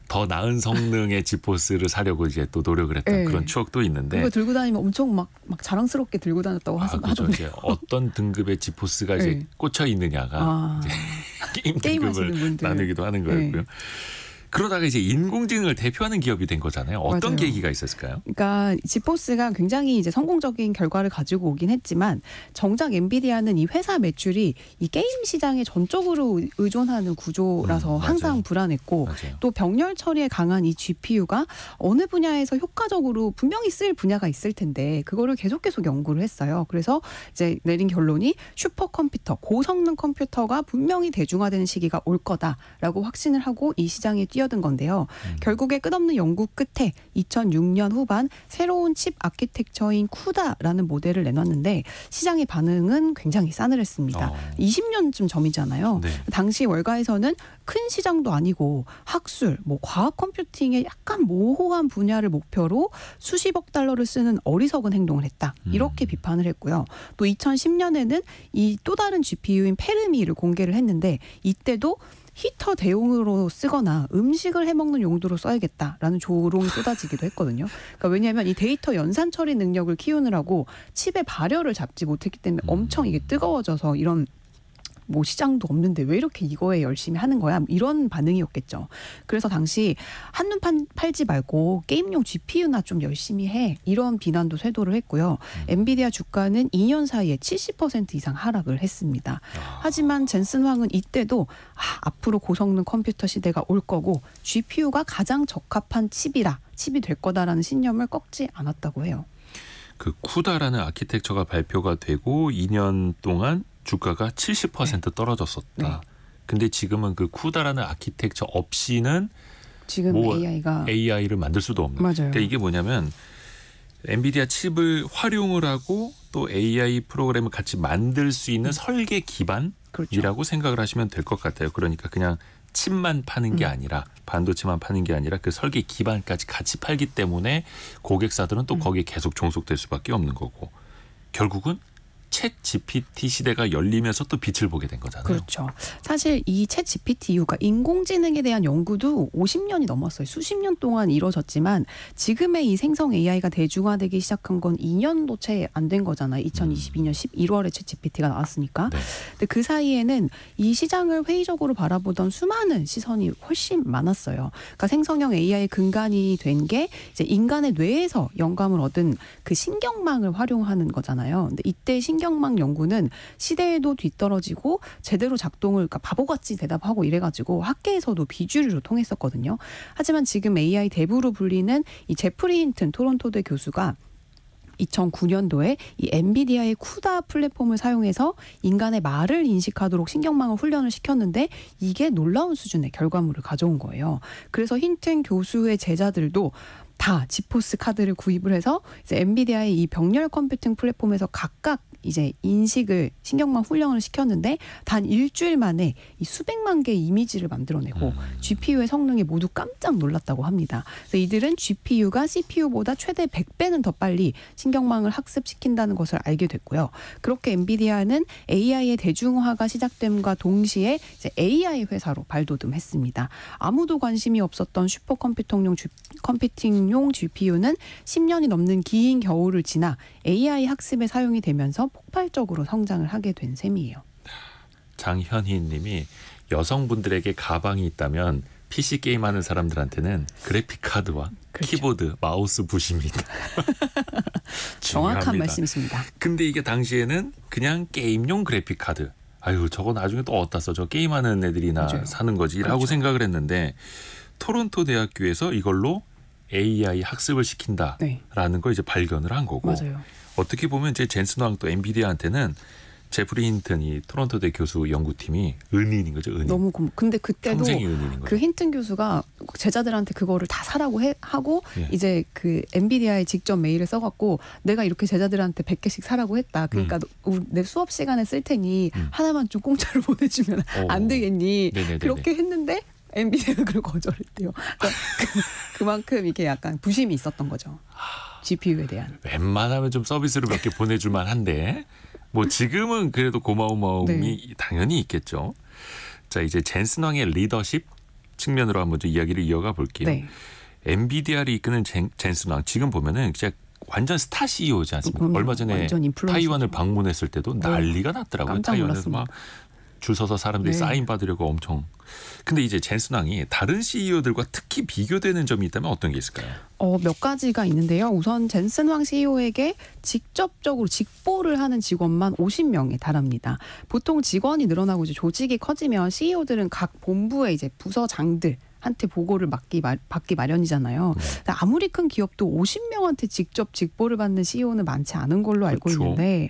더 나은 성능의 지포스를 사려고 이제 또 노력을 했던 네. 그런 추억도 있는데. 그거 들고 다니면 엄청 막 자랑스럽게 들고 다녔다고 그렇죠. 하던데. 이제 어떤 등급의 지포스가 이제 네. 꽂혀 있느냐가 이제 게임 게임하시는 등급을 분들. 나누기도 하는 거였고요. 그러다가 이제 인공지능을 대표하는 기업이 된 거잖아요. 어떤 맞아요. 계기가 있었을까요? 그러니까 지포스가 굉장히 이제 성공적인 결과를 가지고 오긴 했지만 정작 엔비디아는 이 회사 매출이 이 게임 시장에 전적으로 의존하는 구조라서 맞아요. 항상 불안했고 맞아요. 또 병렬 처리에 강한 이 GPU가 어느 분야에서 효과적으로 분명히 쓸 분야가 있을 텐데 그거를 계속 연구를 했어요. 그래서 이제 내린 결론이 슈퍼컴퓨터, 고성능 컴퓨터가 분명히 대중화되는 시기가 올 거다라고 확신을 하고 이 시장에 뛰어든 건데요. 결국에 끝없는 연구 끝에 2006년 후반 새로운 칩 아키텍처인 쿠다라는 모델을 내놨는데 시장의 반응은 굉장히 싸늘했습니다. 20년쯤 전이잖아요. 네. 당시 월가에서는 큰 시장도 아니고 학술, 과학 컴퓨팅의 약간 모호한 분야를 목표로 수십억 달러를 쓰는 어리석은 행동을 했다. 이렇게 비판을 했고요. 또 2010년에는 이 또 다른 GPU인 페르미를 공개를 했는데 이때도 히터 대용으로 쓰거나 음식을 해먹는 용도로 써야겠다라는 조롱이 쏟아지기도 했거든요. 그러니까 왜냐하면 이 데이터 연산 처리 능력을 키우느라고 칩의 발열을 잡지 못했기 때문에 엄청 이게 뜨거워져서 이런 시장도 없는데 왜 이렇게 이거에 열심히 하는 거야? 이런 반응이었겠죠. 그래서 당시 한눈 팔지 말고 게임용 GPU나 좀 열심히 해. 이런 비난도 쇄도를 했고요. 엔비디아 주가는 2년 사이에 70% 이상 하락을 했습니다. 하지만 젠슨 황은 이때도 앞으로 고성능 컴퓨터 시대가 올 거고 GPU가 가장 적합한 칩이 될 거다라는 신념을 꺾지 않았다고 해요. 그 쿠다라는 아키텍처가 발표가 되고 2년 동안 주가가 70% 떨어졌었다. 네. 근데 지금은 그 쿠다라는 아키텍처 없이는 지금 AI를 만들 수도 없는. 맞아요. 그러니까 이게 뭐냐면 엔비디아 칩을 활용을 하고 또 AI 프로그램을 같이 만들 수 있는 설계 기반이라고 그렇죠. 생각을 하시면 될 것 같아요. 그러니까 그냥 칩만 파는 게 아니라 반도체만 파는 게 아니라 그 설계 기반까지 같이 팔기 때문에 고객사들은 또 거기에 계속 종속될 수밖에 없는 거고 결국은 챗 GPT 시대가 열리면서 또 빛을 보게 된 거잖아요. 그렇죠. 사실 이 챗 GPT 이후가 인공지능에 대한 연구도 50년이 넘었어요. 수십 년 동안 이루어졌지만 지금의 이 생성 AI가 대중화되기 시작한 건 2년도 채 안 된 거잖아요. 2022년 11월에 챗 GPT가 나왔으니까. 네. 근데 그 사이에는 이 시장을 회의적으로 바라보던 수많은 시선이 훨씬 많았어요. 그러니까 생성형 AI 근간이 된 게 이제 인간의 뇌에서 영감을 얻은 그 신경망을 활용하는 거잖아요. 근데 이때 신경망 연구는 시대에도 뒤떨어지고 제대로 작동을 그러니까 바보같이 대답하고 이래가지고 학계에서도 비주류로 통했었거든요. 하지만 지금 AI 대부로 불리는 이 제프리 힌튼 토론토대 교수가 2009년도에 이 엔비디아의 쿠다 플랫폼을 사용해서 인간의 말을 인식하도록 신경망을 훈련을 시켰는데 이게 놀라운 수준의 결과물을 가져온 거예요. 그래서 힌튼 교수의 제자들도 다 지포스 카드를 구입을 해서 이제 엔비디아의 이 병렬 컴퓨팅 플랫폼에서 각각 이제 인식을 신경망 훈련을 시켰는데 단 일주일 만에 이 수백만 개의 이미지를 만들어내고 GPU의 성능에 모두 깜짝 놀랐다고 합니다. 그래서 이들은 GPU가 CPU보다 최대 100배는 더 빨리 신경망을 학습시킨다는 것을 알게 됐고요. 그렇게 엔비디아는 AI의 대중화가 시작됨과 동시에 이제 AI 회사로 발돋움했습니다. 아무도 관심이 없었던 슈퍼컴퓨팅용 GPU는 10년이 넘는 긴 겨울을 지나 AI 학습에 사용이 되면서 폭발적으로 성장을 하게 된 셈이에요. 장현희 님이 여성분들에게 가방이 있다면 PC 게임하는 사람들한테는 그래픽 카드와 그렇죠. 키보드, 마우스 부심이다. 정확한 말씀이십니다. 근데 이게 당시에는 그냥 게임용 그래픽 카드. 아유 저거 나중에 또 어디다 써? 저 게임하는 애들이나 맞아요. 사는 거지 라고 그렇죠. 생각을 했는데 토론토 대학교에서 이걸로 AI 학습을 시킨다라는 걸 이제 발견을 한 거고 맞아요. 어떻게 보면 이제 젠슨 왕 또 엔비디아한테는 제프리 힌튼이 토론토대 교수 연구팀이 은인인 거죠. 은인. 너무 근데 그때도 평생이 은인인 거죠. 그 힌튼 교수가 제자들한테 그거를 다 사라고 하고 예. 이제 그 엔비디아에 직접 메일을 써갖고 내가 이렇게 제자들한테 100개씩 사라고 했다. 그러니까 내 수업 시간에 쓸 테니 하나만 좀 공짜로 보내주면 안 되겠니? 네네네네. 그렇게 했는데 엔비디아가 그걸 거절했대요. 그러니까 그만큼 이게 약간 부심이 있었던 거죠. GPU에 대한. 웬만하면 좀 서비스를 몇 개 보내줄 만한데 뭐 지금은 그래도 고마운 마음이 네. 당연히 있겠죠. 자 이제 젠슨 왕의 리더십 측면으로 한번 좀 이야기를 이어가 볼게요. 네. 엔비디아를 이끄는 젠슨 왕 지금 보면은 진짜 완전 스타 CEO지 않습니까? 그럼요. 얼마 전에 완전 인플루언서죠. 타이완을 방문했을 때도 난리가 났더라고요. 깜짝 타이완에서 놀랐습니다. 막 줄 서서 사람들이 네. 사인 받으려고 엄청. 근데 이제 젠슨 왕이 다른 CEO들과 특히 비교되는 점이 있다면 어떤 게 있을까요? 몇 가지가 있는데요. 우선 젠슨 황 CEO에게 직접적으로 직보를 하는 직원만 50명에 달합니다. 보통 직원이 늘어나고 이제 조직이 커지면 CEO들은 각 본부의 이제 부서장들 한테 보고를 받기 마련이잖아요. 아무리 큰 기업도 50명한테 직접 직보를 받는 CEO는 많지 않은 걸로 알고 그렇죠. 있는데,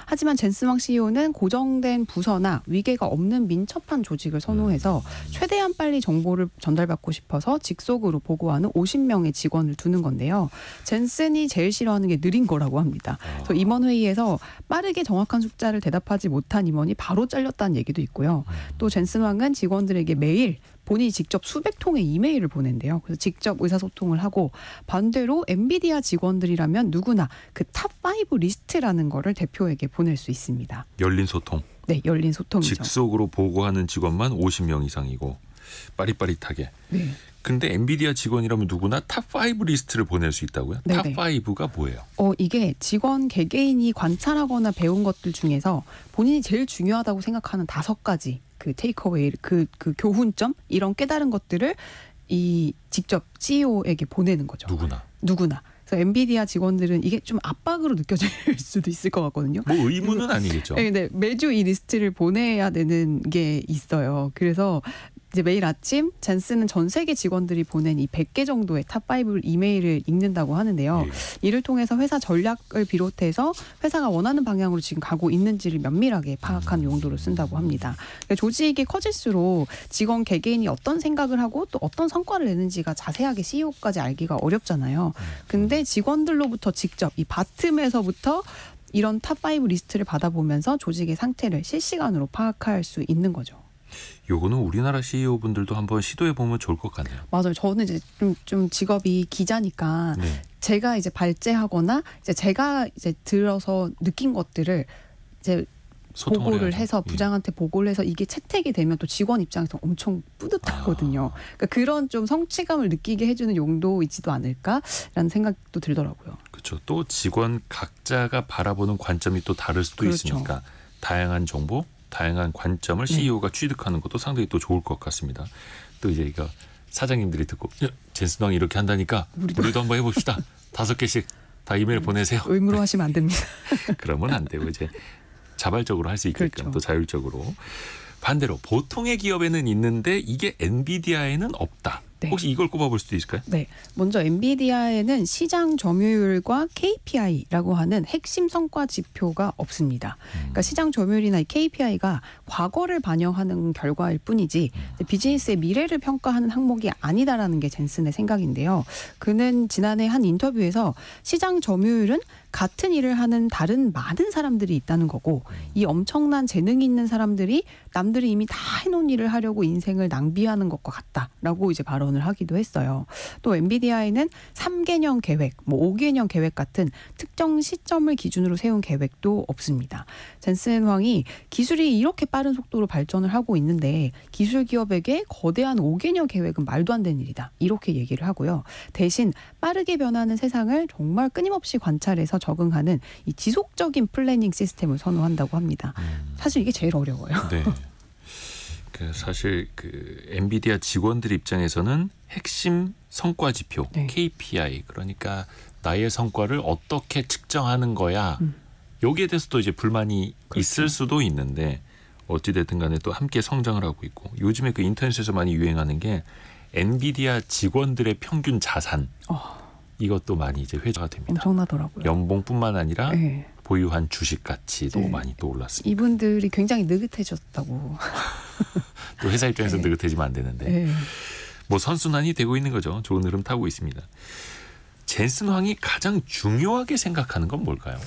하지만 젠슨 황 CEO는 고정된 부서나 위계가 없는 민첩한 조직을 선호해서 최대한 빨리 정보를 전달받고 싶어서 직속으로 보고하는 50명의 직원을 두는 건데요. 젠슨이 제일 싫어하는 게 느린 거라고 합니다. 그래서 임원 회의에서 빠르게 정확한 숫자를 대답하지 못한 임원이 바로 잘렸다는 얘기도 있고요. 또 젠슨 황은 직원들에게 매일 본인이 직접 수백 통의 이메일을 보낸대요. 그래서 직접 의사소통을 하고, 반대로 엔비디아 직원들이라면 누구나 그 탑5 리스트라는 거를 대표에게 보낼 수 있습니다. 열린 소통. 네, 열린 소통이죠. 직속으로 보고하는 직원만 50명 이상이고 빠릿빠릿하게. 네. 근데 엔비디아 직원이라면 누구나 탑5 리스트를 보낼 수 있다고요? 네네. 탑5가 뭐예요? 이게 직원 개개인이 관찰하거나 배운 것들 중에서 본인이 제일 중요하다고 생각하는 5가지 그 테이크어웨이, 그 교훈점, 이런 깨달은 것들을 직접 CEO에게 보내는 거죠. 누구나. 그래서 엔비디아 직원들은 이게 좀 압박으로 느껴질 수도 있을 것 같거든요. 뭐 의무는 아니겠죠. 네, 근데 매주 이 리스트를 보내야 되는 게 있어요. 그래서 이제 매일 아침 젠슨은 전 세계 직원들이 보낸 이 100개 정도의 탑5 이메일을 읽는다고 하는데요. 이를 통해서 회사 전략을 비롯해서 회사가 원하는 방향으로 지금 가고 있는지를 면밀하게 파악한 용도로 쓴다고 합니다. 그러니까 조직이 커질수록 직원 개개인이 어떤 생각을 하고 또 어떤 성과를 내는지가 자세하게 CEO까지 알기가 어렵잖아요. 근데 직원들로부터 직접 이 바텀에서부터 이런 탑5 리스트를 받아보면서 조직의 상태를 실시간으로 파악할 수 있는 거죠. 요거는 우리나라 CEO분들도 한번 시도해 보면 좋을 것 같네요. 맞아요. 저는 이제 좀 직업이 기자니까 네. 제가 이제 발제하거나 이제 제가 이제 들어서 느낀 것들을 이제 보고를 해서 부장한테 보고를 해서 이게 채택이 되면 또 직원 입장에서 엄청 뿌듯하거든요. 그러니까 그런 좀 성취감을 느끼게 해주는 용도이지도 않을까라는 생각도 들더라고요. 그렇죠. 또 직원 각자가 바라보는 관점이 또 다를 수도 그렇죠. 있으니까 다양한 정보, 다양한 관점을 CEO가 취득하는 것도 상당히 또 좋을 것 같습니다. 또 이제 이거 사장님들이 듣고 젠슨 왕이 이렇게 한다니까 우리도 한번 해봅시다. 5개씩 다 이메일 보내세요. 의무로 하시면 안 됩니다. 그러면 안 되고 이제 자발적으로 할 수 있게끔 그렇죠. 또 자율적으로. 반대로 보통의 기업에는 있는데 이게 엔비디아에는 없다. 네. 혹시 이걸 꼽아볼 수도 있을까요? 네, 먼저 엔비디아에는 시장 점유율과 KPI라고 하는 핵심 성과 지표가 없습니다. 그러니까 시장 점유율이나 이 KPI가 과거를 반영하는 결과일 뿐이지 비즈니스의 미래를 평가하는 항목이 아니다라는 게 젠슨의 생각인데요. 그는 지난해 한 인터뷰에서 시장 점유율은 같은 일을 하는 다른 많은 사람들이 있다는 거고, 이 엄청난 재능이 있는 사람들이 남들이 이미 다 해놓은 일을 하려고 인생을 낭비하는 것과 같다라고 이제 발언을 하기도 했어요. 또 엔비디아에는 3개년 계획, 5개년 계획 같은 특정 시점을 기준으로 세운 계획도 없습니다. 젠슨 황이 기술이 이렇게 빠른 속도로 발전을 하고 있는데 기술 기업에게 거대한 5개년 계획은 말도 안 되는 일이다. 이렇게 얘기를 하고요. 대신 빠르게 변하는 세상을 정말 끊임없이 관찰해서 적응하는 이 지속적인 플래닝 시스템을 선호한다고 합니다. 사실 이게 제일 어려워요. 네. 사실 엔비디아 직원들 입장에서는 핵심 성과 지표, 네. KPI, 그러니까 나의 성과를 어떻게 측정하는 거야. 여기에 대해서도 이제 불만이 그렇죠. 있을 수도 있는데 어찌됐든 간에 또 함께 성장을 하고 있고, 요즘에 인터넷에서 많이 유행하는 게 엔비디아 직원들의 평균 자산. 이것도 많이 이제 회자가 됩니다. 엄청나더라고요. 연봉뿐만 아니라 네. 보유한 주식 가치도 네. 많이 또 올랐습니다. 이분들이 굉장히 느긋해졌다고. 또 회사 입장에서 네. 느긋해지면 안 되는데 네. 뭐 선순환이 되고 있는 거죠. 좋은 흐름 타고 있습니다. 젠슨 황이 가장 중요하게 생각하는 건 뭘까요?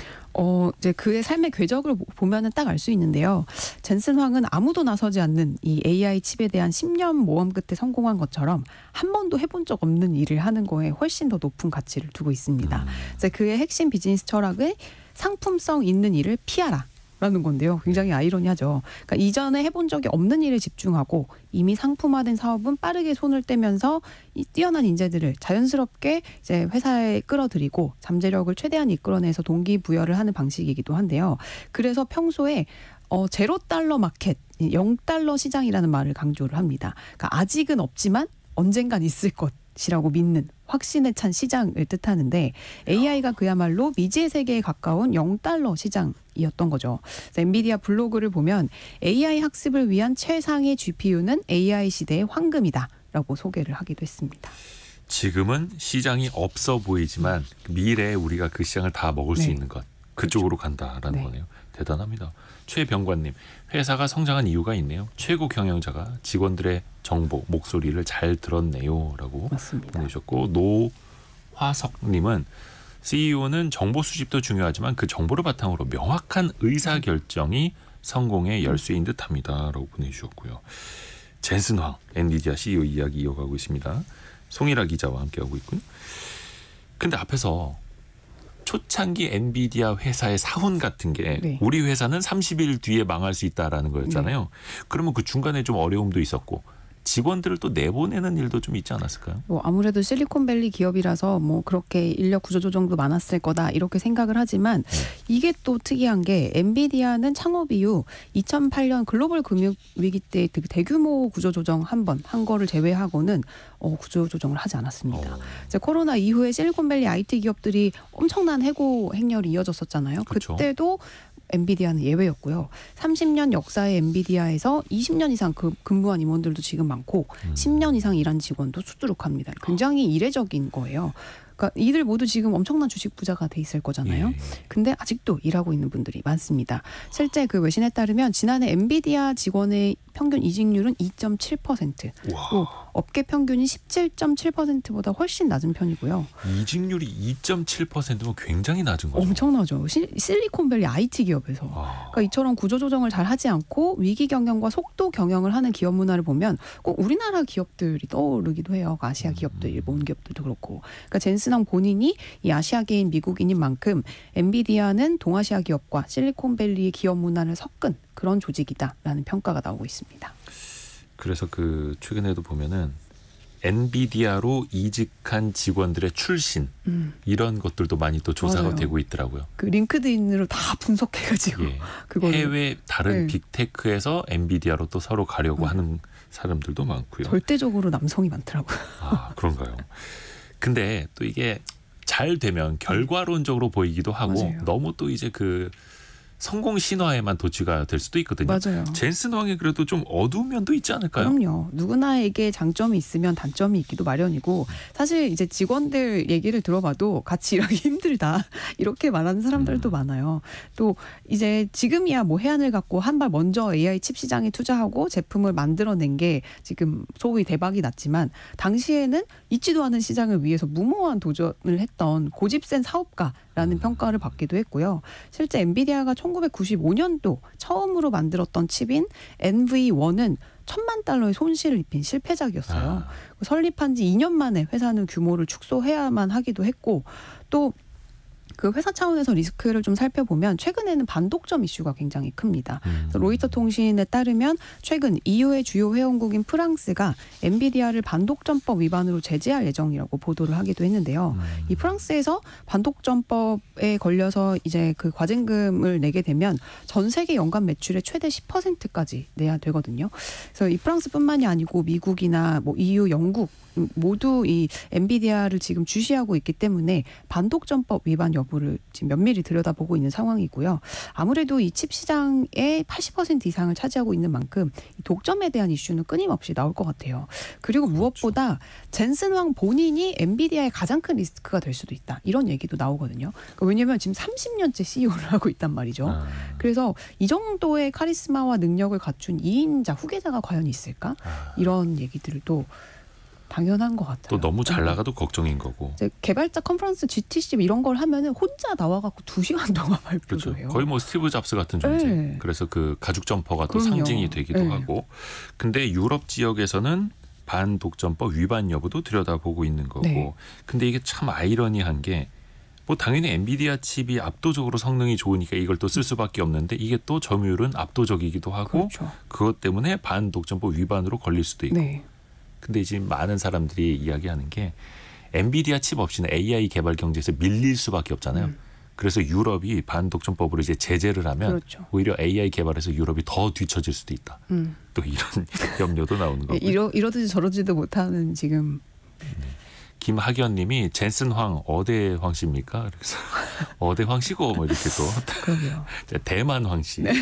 이제 그의 삶의 궤적을 보면은 딱 알 수 있는데요. 젠슨 황은 아무도 나서지 않는 이 AI 칩에 대한 10년 모험 끝에 성공한 것처럼 한 번도 해본 적 없는 일을 하는 거에 훨씬 더 높은 가치를 두고 있습니다. 이제 그의 핵심 비즈니스 철학은 상품성 있는 일을 피하라. 라는 건데요. 굉장히 아이러니하죠. 그러니까 이전에 해본 적이 없는 일에 집중하고 이미 상품화된 사업은 빠르게 손을 떼면서 이 뛰어난 인재들을 자연스럽게 이제 회사에 끌어들이고 잠재력을 최대한 이끌어내서 동기부여를 하는 방식이기도 한데요. 그래서 평소에 제로 달러 마켓, 0달러 시장이라는 말을 강조를 합니다. 그러니까 아직은 없지만 언젠간 있을 것이라고 믿는 확신에 찬 시장을 뜻하는데 AI가 그야말로 미지의 세계에 가까운 0달러 시장이었던 거죠. 그래서 엔비디아 블로그를 보면 AI 학습을 위한 최상의 GPU는 AI 시대의 황금이다라고 소개를 하기도 했습니다. 지금은 시장이 없어 보이지만 미래에 우리가 그 시장을 다 먹을 수 있는 것. 그쪽으로 간다라는 거네요. 대단합니다. 최병관님, 회사가 성장한 이유가 있네요. 최고 경영자가 직원들의 정보, 목소리를 잘 들었네요라고 보내주셨고, 노화석님은 CEO는 정보 수집도 중요하지만 그 정보를 바탕으로 명확한 의사결정이 성공의 열쇠인 듯합니다라고 보내주셨고요. 젠슨 황, 엔비디아 CEO 이야기 이어가고 있습니다. 송일아 기자와 함께하고 있고요. 근데 앞에서 초창기 엔비디아 회사의 사훈 같은 게 우리 회사는 30일 뒤에 망할 수 있다라는 거였잖아요. 그러면 그 중간에 좀 어려움도 있었고 직원들을 또 내보내는 일도 좀 있지 않았을까요? 아무래도 실리콘밸리 기업이라서 그렇게 인력 구조조정도 많았을 거다 이렇게 생각을 하지만 이게 또 특이한 게 엔비디아는 창업 이후 2008년 글로벌 금융위기 때 대규모 구조조정 한 번 한 거를 제외하고는 구조조정을 하지 않았습니다. 이제 코로나 이후에 실리콘밸리 IT 기업들이 엄청난 해고 행렬이 이어졌었잖아요. 그쵸? 그때도 엔비디아는 예외였고요. 30년 역사의 엔비디아에서 20년 이상 근무한 임원들도 지금 많고 10년 이상 일한 직원도 수두룩합니다. 굉장히 이례적인 거예요. 그러니까 이들 모두 지금 엄청난 주식 부자가 돼 있을 거잖아요. 근데 아직도 일하고 있는 분들이 많습니다. 실제 그 외신에 따르면 지난해 엔비디아 직원의 평균 이직률은 2.7%. 또 업계 평균이 17.7%보다 훨씬 낮은 편이고요. 이직률이 2.7%면 굉장히 낮은 거죠. 엄청나죠. 실리콘밸리 IT 기업에서. 그러니까 이처럼 구조조정을 잘 하지 않고 위기 경영과 속도 경영을 하는 기업 문화를 보면 꼭 우리나라 기업들이 떠오르기도 해요. 아시아 기업들, 일본 기업들도 그렇고. 그러니까 젠슨왕 본인이 이 아시아계인 미국인인 만큼 엔비디아는 동아시아 기업과 실리콘밸리의 기업 문화를 섞은 그런 조직이다라는 평가가 나오고 있습니다. 그래서 최근에도 보면은 엔비디아로 이직한 직원들의 출신 이런 것들도 많이 또 조사가 되고 있더라고요. 그 링크드인으로 다 분석해가지고 해외 다른 빅테크에서 엔비디아로 또 서로 가려고 하는 사람들도 많고요. 절대적으로 남성이 많더라고요. 아, 그런가요? 근데 또 이게 잘 되면 결과론적으로 보이기도 하고 너무 또 이제 성공 신화에만 도취가 될 수도 있거든요. 맞아요. 젠슨 왕이 그래도 좀 어두운 면도 있지 않을까요? 그럼요. 누구나에게 장점이 있으면 단점이 있기도 마련이고 사실 이제 직원들 얘기를 들어봐도 같이 일하기 힘들다 이렇게 말하는 사람들도 많아요. 또 이제 지금이야 해안을 갖고 한 발 먼저 AI 칩 시장에 투자하고 제품을 만들어낸 게 지금 소위 대박이 났지만 당시에는 있지도 않은 시장을 위해서 무모한 도전을 했던 고집센 사업가라는 평가를 받기도 했고요. 실제 엔비디아가 1995년도 처음으로 만들었던 칩인 NV1은 1,000만 달러의 손실을 입힌 실패작이었어요. 설립한 지 2년 만에 회사는 규모를 축소해야만 하기도 했고 또 그 회사 차원에서 리스크를 좀 살펴보면 최근에는 반독점 이슈가 굉장히 큽니다. 그래서 로이터 통신에 따르면 최근 EU의 주요 회원국인 프랑스가 엔비디아를 반독점법 위반으로 제재할 예정이라고 보도를 하기도 했는데요. 이 프랑스에서 반독점법에 걸려서 이제 그 과징금을 내게 되면 전 세계 연간 매출의 최대 10%까지 내야 되거든요. 그래서 이 프랑스뿐만이 아니고 미국이나 EU, 영국 모두 이 엔비디아를 지금 주시하고 있기 때문에 반독점법 위반 여부를 지금 면밀히 들여다보고 있는 상황이고요. 아무래도 이 칩 시장의 80% 이상을 차지하고 있는 만큼 이 독점에 대한 이슈는 끊임없이 나올 것 같아요. 그리고 무엇보다 젠슨 왕 본인이 엔비디아의 가장 큰 리스크가 될 수도 있다. 이런 얘기도 나오거든요. 그러니까 왜냐하면 지금 30년째 CEO를 하고 있단 말이죠. 그래서 이 정도의 카리스마와 능력을 갖춘 2인자, 후계자가 과연 있을까? 이런 얘기들도 당연한 것 같아요. 또 너무 잘 나가도 걱정인 거고. 이제 개발자 컨퍼런스 GTC 이런 걸 하면은 혼자 나와갖고 2시간 동안 발표를 해요. 거의 스티브 잡스 같은 존재. 그래서 가죽 점퍼가 또 상징이 되기도 하고. 근데 유럽 지역에서는 반독점법 위반 여부도 들여다보고 있는 거고. 근데 이게 참 아이러니한 게 당연히 엔비디아 칩이 압도적으로 성능이 좋으니까 이걸 또 쓸 수밖에 없는데 이게 또 점유율은 압도적이기도 하고 그것 때문에 반독점법 위반으로 걸릴 수도 있고. 근데 지금 많은 사람들이 이야기하는 게 엔비디아 칩 없이는 AI 개발 경제에서 밀릴 수밖에 없잖아요. 그래서 유럽이 반독점법으로 이제 제재를 하면 그렇죠. 오히려 AI 개발에서 유럽이 더 뒤처질 수도 있다. 또 이런 염려도 나오는 거고요. 이러듯이 저러지도 못하는 지금. 김학연님이 젠슨 황 어대 황 씨입니까? 그래서 어대 황 씨고 뭐 이렇게 또 그러게요. 대만 황 씨. 네.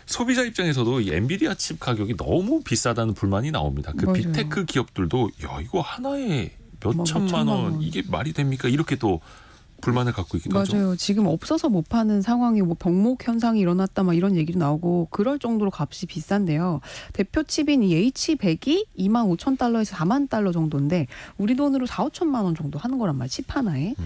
소비자 입장에서도 이 엔비디아 칩 가격이 너무 비싸다는 불만이 나옵니다. 그 맞아요. 빅테크 기업들도 야 이거 하나에 몇 천만 원 이게 말이 됩니까? 이렇게 또 불만을 갖고 있기도 하죠. 맞아요. 지금 없어서 못 파는 상황이 뭐 병목 현상이 일어났다 막 이런 얘기도 나오고 그럴 정도로 값이 비싼데요. 대표 칩인 이 H100이 25,000달러에서 4만 달러 정도인데 우리 돈으로 4, 5천만 원 정도 하는 거란 말이에요. 칩 하나에.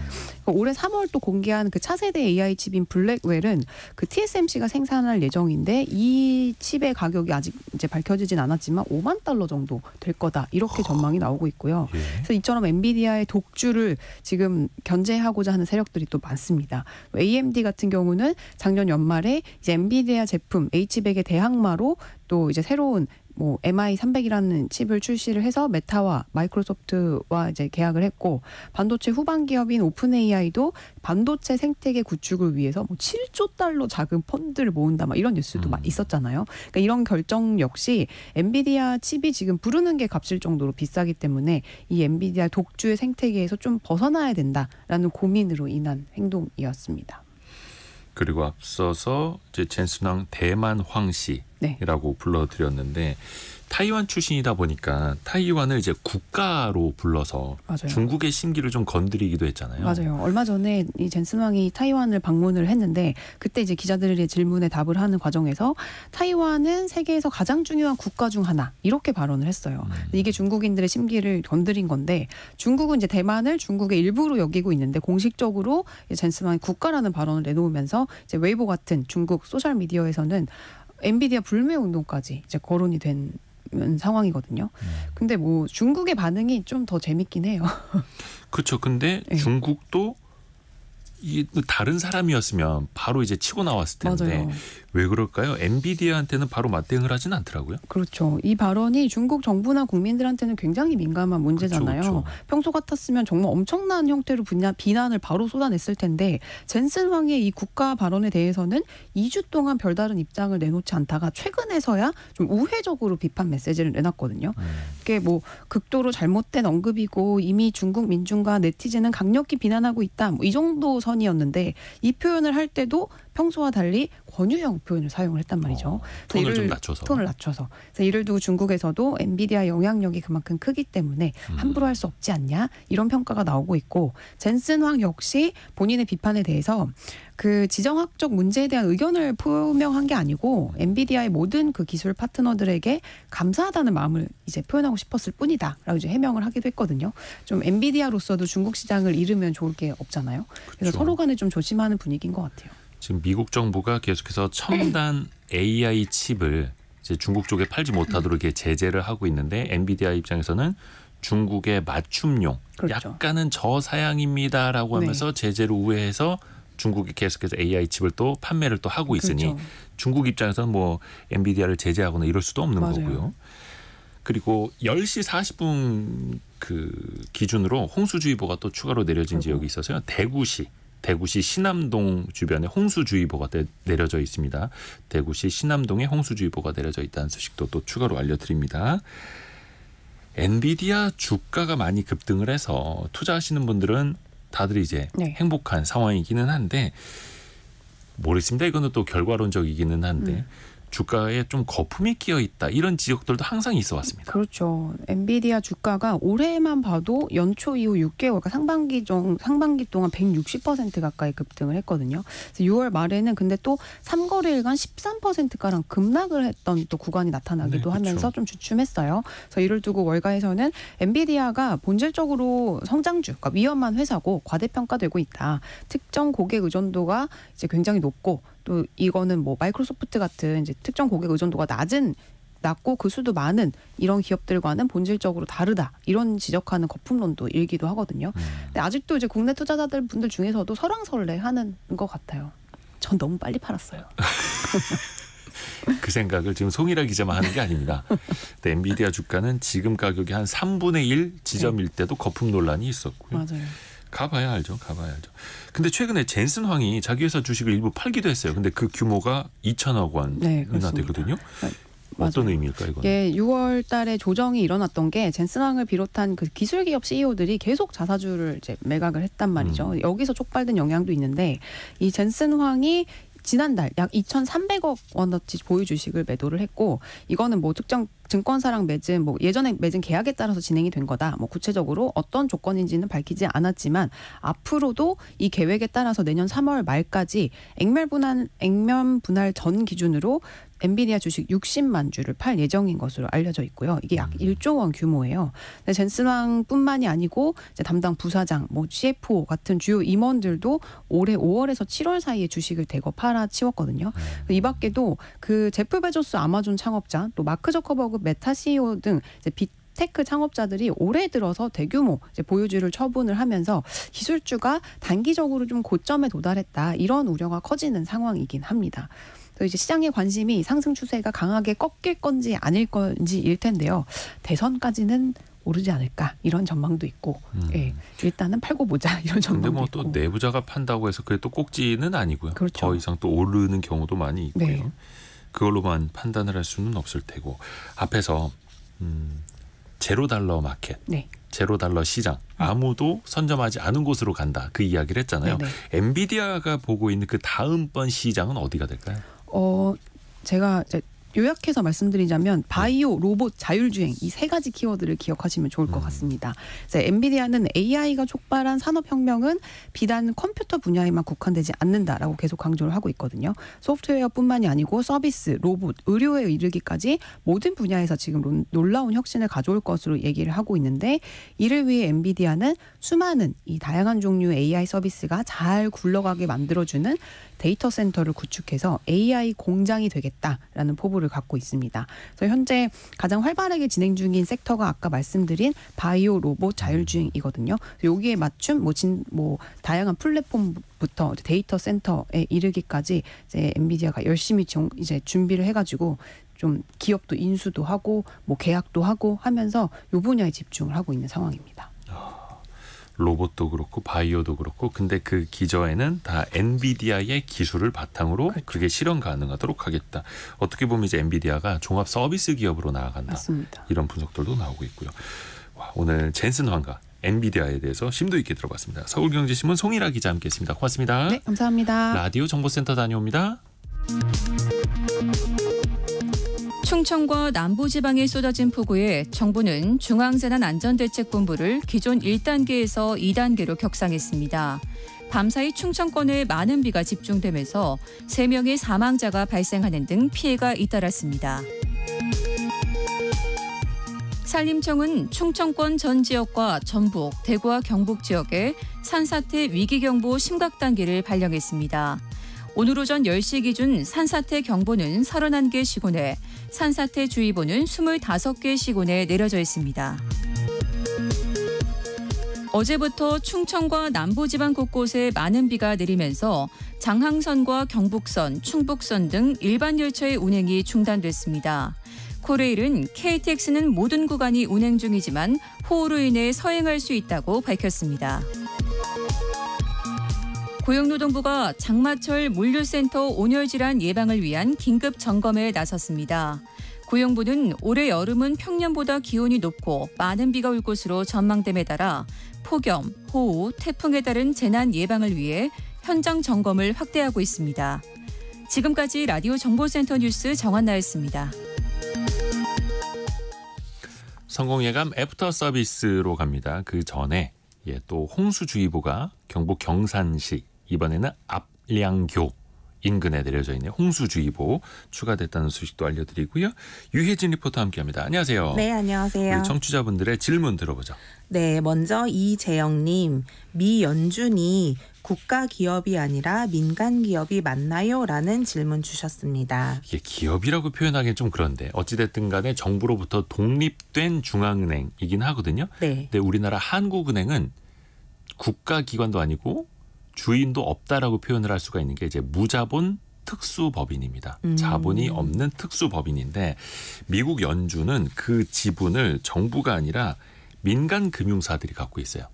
올해 3월 또 공개한 그 차세대 AI 칩인 블랙웰은 그 TSMC가 생산할 예정인데 이 칩의 가격이 아직 이제 밝혀지진 않았지만 5만 달러 정도 될 거다. 이렇게 전망이 나오고 있고요. 예. 그래서 이처럼 엔비디아의 독주를 지금 견제하고자 하는 세력들이 또 많습니다. AMD 같은 경우는 작년 연말에 이제 엔비디아 제품 H100의 대항마로 또 이제 새로운 뭐 MI300이라는 칩을 출시를 해서 메타와 마이크로소프트와 이제 계약을 했고 반도체 후반 기업인 오픈 AI도 반도체 생태계 구축을 위해서 뭐 7조 달러 자금 펀드를 모은다 막 이런 뉴스도 막 있었잖아요. 그러니까 이런 결정 역시 엔비디아 칩이 지금 부르는 게 값일 정도로 비싸기 때문에 이 엔비디아 독주의 생태계에서 좀 벗어나야 된다라는 고민으로 인한 행동이었습니다. 그리고 앞서서 이제 젠슨 황 대만 황 씨라고 불러드렸는데 타이완 출신이다 보니까 타이완을 이제 국가로 불러서 맞아요. 중국의 심기를 좀 건드리기도 했잖아요. 맞아요. 얼마 전에 이 젠슨 황이 타이완을 방문을 했는데 그때 이제 기자들의 질문에 답을 하는 과정에서 타이완은 세계에서 가장 중요한 국가 중 하나 이렇게 발언을 했어요. 이게 중국인들의 심기를 건드린 건데 중국은 이제 대만을 중국의 일부로 여기고 있는데 공식적으로 젠슨 황이 국가라는 발언을 내놓으면서 이제 웨이보 같은 중국 소셜 미디어에서는 엔비디아 불매 운동까지 이제 거론이 된 상황이거든요. 근데 뭐 중국의 반응이 좀 더 재밌긴 해요. 그렇죠. 근데 네. 중국도 이 다른 사람이었으면 바로 이제 치고 나왔을 텐데 맞아요. 왜 그럴까요? 엔비디아한테는 바로 맞대응을 하진 않더라고요. 그렇죠. 이 발언이 중국 정부나 국민들한테는 굉장히 민감한 문제잖아요. 그렇죠. 평소 같았으면 정말 엄청난 형태로 비난을 바로 쏟아냈을 텐데 젠슨 황의 이 국가 발언에 대해서는 2주 동안 별다른 입장을 내놓지 않다가 최근에서야 좀 우회적으로 비판 메시지를 내놨거든요. 그게 뭐 극도로 잘못된 언급이고 이미 중국 민중과 네티즌은 강력히 비난하고 있다. 뭐 이 정도 선이었는데 이 표현을 할 때도 평소와 달리 권유형 표현을 사용을 했단 말이죠. 톤을 좀 낮춰서. 톤을 낮춰서. 그래서 이를 두고 중국에서도 엔비디아 영향력이 그만큼 크기 때문에 함부로 할 수 없지 않냐 이런 평가가 나오고 있고 젠슨 황 역시 본인의 비판에 대해서 그 지정학적 문제에 대한 의견을 표명한 게 아니고 엔비디아의 모든 그 기술 파트너들에게 감사하다는 마음을 이제 표현하고 싶었을 뿐이다라고 이제 해명을 하기도 했거든요. 좀 엔비디아로서도 중국 시장을 잃으면 좋을 게 없잖아요. 그래서 그렇죠. 서로 간에 좀 조심하는 분위기인 것 같아요. 지금 미국 정부가 계속해서 첨단 AI 칩을 이제 중국 쪽에 팔지 못하도록 이렇게 제재를 하고 있는데 엔비디아 입장에서는 중국의 맞춤용 그렇죠. 약간은 저사양입니다라고 하면서 제재를 우회해서 중국이 계속해서 AI 칩을 또 판매를 또 하고 있으니 그렇죠. 중국 입장에서는 뭐 엔비디아를 제재하거나 이럴 수도 없는 맞아요. 거고요. 그리고 10시 40분 그 기준으로 홍수주의보가 또 추가로 내려진 지역이 있어서요. 대구시 신암동 주변에 홍수주의보가 내려져 있습니다. 대구시 신암동에 홍수주의보가 내려져 있다는 소식도 또 추가로 알려드립니다. 엔비디아 주가가 많이 급등을 해서 투자하시는 분들은 다들 이제 행복한 상황이기는 한데 모르겠습니다. 이거는 또 결과론적이기는 한데 주가에 좀 거품이 끼어 있다 이런 지역들도 항상 있어 왔습니다. 그렇죠. 엔비디아 주가가 올해만 봐도 연초 이후 6개월, 그러니까 상반기 동안 160% 가까이 급등을 했거든요. 그래서 6월 말에는 근데 또 3거래일간 13%가량 급락을 했던 또 구간이 나타나기도 하면서 좀 주춤했어요. 그래서 이를 두고 월가에서는 엔비디아가 본질적으로 성장주, 그러니까 위험한 회사고 과대평가되고 있다. 특정 고객 의존도가 이제 굉장히 높고 또 이거는 뭐 마이크로소프트 같은 이제 특정 고객 의존도가 낮고 그 수도 많은 이런 기업들과는 본질적으로 다르다 이런 지적하는 거품론도 일기도 하거든요. 근데 아직도 이제 국내 투자자들 분들 중에서도 설왕설래하는 것 같아요. 전 너무 빨리 팔았어요. 그 생각을 지금 송일아 기자만 하는 게 아닙니다. 근데 엔비디아 주가는 지금 가격이 한 3분의 1 지점일 때도 거품 논란이 있었고요. 맞아요. 가봐야 알죠. 근데 최근에 젠슨 황이 자기 회사 주식을 일부 팔기도 했어요. 근데 그 규모가 2천억 원이나 되거든요. 어떤 맞아요. 의미일까요, 이건? 예, 6월 달에 조정이 일어났던 게 젠슨황을 비롯한 그 기술 기업 CEO들이 계속 자사주를 이제 매각을 했단 말이죠. 여기서 촉발된 영향도 있는데 이 젠슨황이 지난달 약 2,300억 원어치 보유 주식을 매도를 했고 이거는 뭐 특정 증권사랑 맺은 뭐 예전에 맺은 계약에 따라서 진행이 된 거다. 뭐 구체적으로 어떤 조건인지는 밝히지 않았지만 앞으로도 이 계획에 따라서 내년 3월 말까지 액면 분할 전 기준으로 엔비디아 주식 60만 주를 팔 예정인 것으로 알려져 있고요. 이게 약 1조 원 규모예요. 근데 젠슨황뿐만이 아니고 이제 담당 부사장, 뭐 CFO 같은 주요 임원들도 올해 5월에서 7월 사이에 주식을 대거 팔아치웠거든요. 이 밖에도 그 제프 베조스 아마존 창업자, 또 마크 저커버그 메타 CEO 등 이제 빅테크 창업자들이 올해 들어서 대규모 이제 보유주를 처분을 하면서 기술주가 단기적으로 좀 고점에 도달했다. 이런 우려가 커지는 상황이긴 합니다. 또 이제 시장의 관심이 상승 추세가 강하게 꺾일 건지 아닐 건지일 텐데요. 대선까지는 오르지 않을까 이런 전망도 있고, 예, 일단은 팔고 보자 이런 전망도 근데 뭐 있고. 또 내부자가 판다고 해서 그게 또 꼭지는 아니고요. 그렇죠. 더 이상 또 오르는 경우도 많이 있고요. 네. 그걸로만 판단을 할 수는 없을 테고 앞에서 제로 달러 마켓, 네. 제로 달러 시장 아무도 선점하지 않은 곳으로 간다 그 이야기를 했잖아요. 네네. 엔비디아가 보고 있는 그 다음번 시장은 어디가 될까요? 제가 이제 요약해서 말씀드리자면 바이오, 로봇, 자율주행 이 세 가지 키워드를 기억하시면 좋을 것 같습니다. 엔비디아는 AI가 촉발한 산업혁명은 비단 컴퓨터 분야에만 국한되지 않는다라고 계속 강조를 하고 있거든요. 소프트웨어뿐만이 아니고 서비스, 로봇, 의료에 이르기까지 모든 분야에서 지금 놀라운 혁신을 가져올 것으로 얘기를 하고 있는데 이를 위해 엔비디아는 수많은 이 다양한 종류의 AI 서비스가 잘 굴러가게 만들어주는 데이터 센터를 구축해서 AI 공장이 되겠다라는 포부를 갖고 있습니다. 그래서 현재 가장 활발하게 진행 중인 섹터가 아까 말씀드린 바이오, 로봇, 자율주행이거든요. 여기에 맞춤 뭐 다양한 플랫폼부터 데이터 센터에 이르기까지 이제 엔비디아가 열심히 이제 준비를 해가지고 좀 기업도 인수도 하고 뭐 계약도 하고 하면서 이 분야에 집중을 하고 있는 상황입니다. 로봇도 그렇고 바이오도 그렇고 근데 그 기저에는 다 엔비디아의 기술을 바탕으로 그렇죠. 그게 실현 가능하도록 하겠다. 어떻게 보면 이제 엔비디아가 종합 서비스 기업으로 나아간다. 맞습니다. 이런 분석들도 나오고 있고요. 와, 오늘 젠슨 황과 엔비디아에 대해서 심도 있게 들어봤습니다. 서울경제신문 송일아 기자 함께했습니다. 고맙습니다. 네, 감사합니다. 라디오 정보센터 다녀옵니다. 충청과 남부지방에 쏟아진 폭우에 정부는 중앙재난안전대책본부를 기존 1단계에서 2단계로 격상했습니다. 밤사이 충청권에 많은 비가 집중되면서 3명의 사망자가 발생하는 등 피해가 잇따랐습니다. 산림청은 충청권 전 지역과 전북, 대구와 경북 지역에 산사태 위기경보 심각단계를 발령했습니다. 오늘 오전 10시 기준 산사태 경보는 31개 시군에 산사태 주의보는 25개 시군에 내려져 있습니다. 어제부터 충청과 남부지방 곳곳에 많은 비가 내리면서 장항선과 경북선, 충북선 등 일반 열차의 운행이 중단됐습니다. 코레일은 KTX는 모든 구간이 운행 중이지만 호우로 인해 서행할 수 있다고 밝혔습니다. 고용노동부가 장마철 물류센터 온열 질환 예방을 위한 긴급 점검에 나섰습니다. 고용부는 올해 여름은 평년보다 기온이 높고 많은 비가 올 것으로 전망됨에 따라 폭염, 호우, 태풍에 따른 재난 예방을 위해 현장 점검을 확대하고 있습니다. 지금까지 라디오 정보센터 뉴스 정한나였습니다. 성공예감 애프터 서비스로 갑니다. 그 전에 또 홍수주의보가 경북 경산시 이번에는 압량교 인근에 내려져 있는 홍수주의보 추가됐다는 소식도 알려드리고요. 유혜진 리포터 함께합니다. 안녕하세요. 네, 안녕하세요. 우리 청취자분들의 질문 들어보죠. 네, 먼저 이재영님, 미연준이 국가 기업이 아니라 민간 기업이 맞나요? 라는 질문 주셨습니다. 이게 기업이라고 표현하기는 좀 그런데 어찌됐든 간에 정부로부터 독립된 중앙은행이긴 하거든요. 네. 근데 우리나라 한국은행은 국가기관도 아니고 주인도 없다라고 표현을 할 수가 있는 게 이제 무자본 특수법인입니다. 자본이 없는 특수법인인데 미국 연준은 그 지분을 정부가 아니라 민간 금융사들이 갖고 있어요.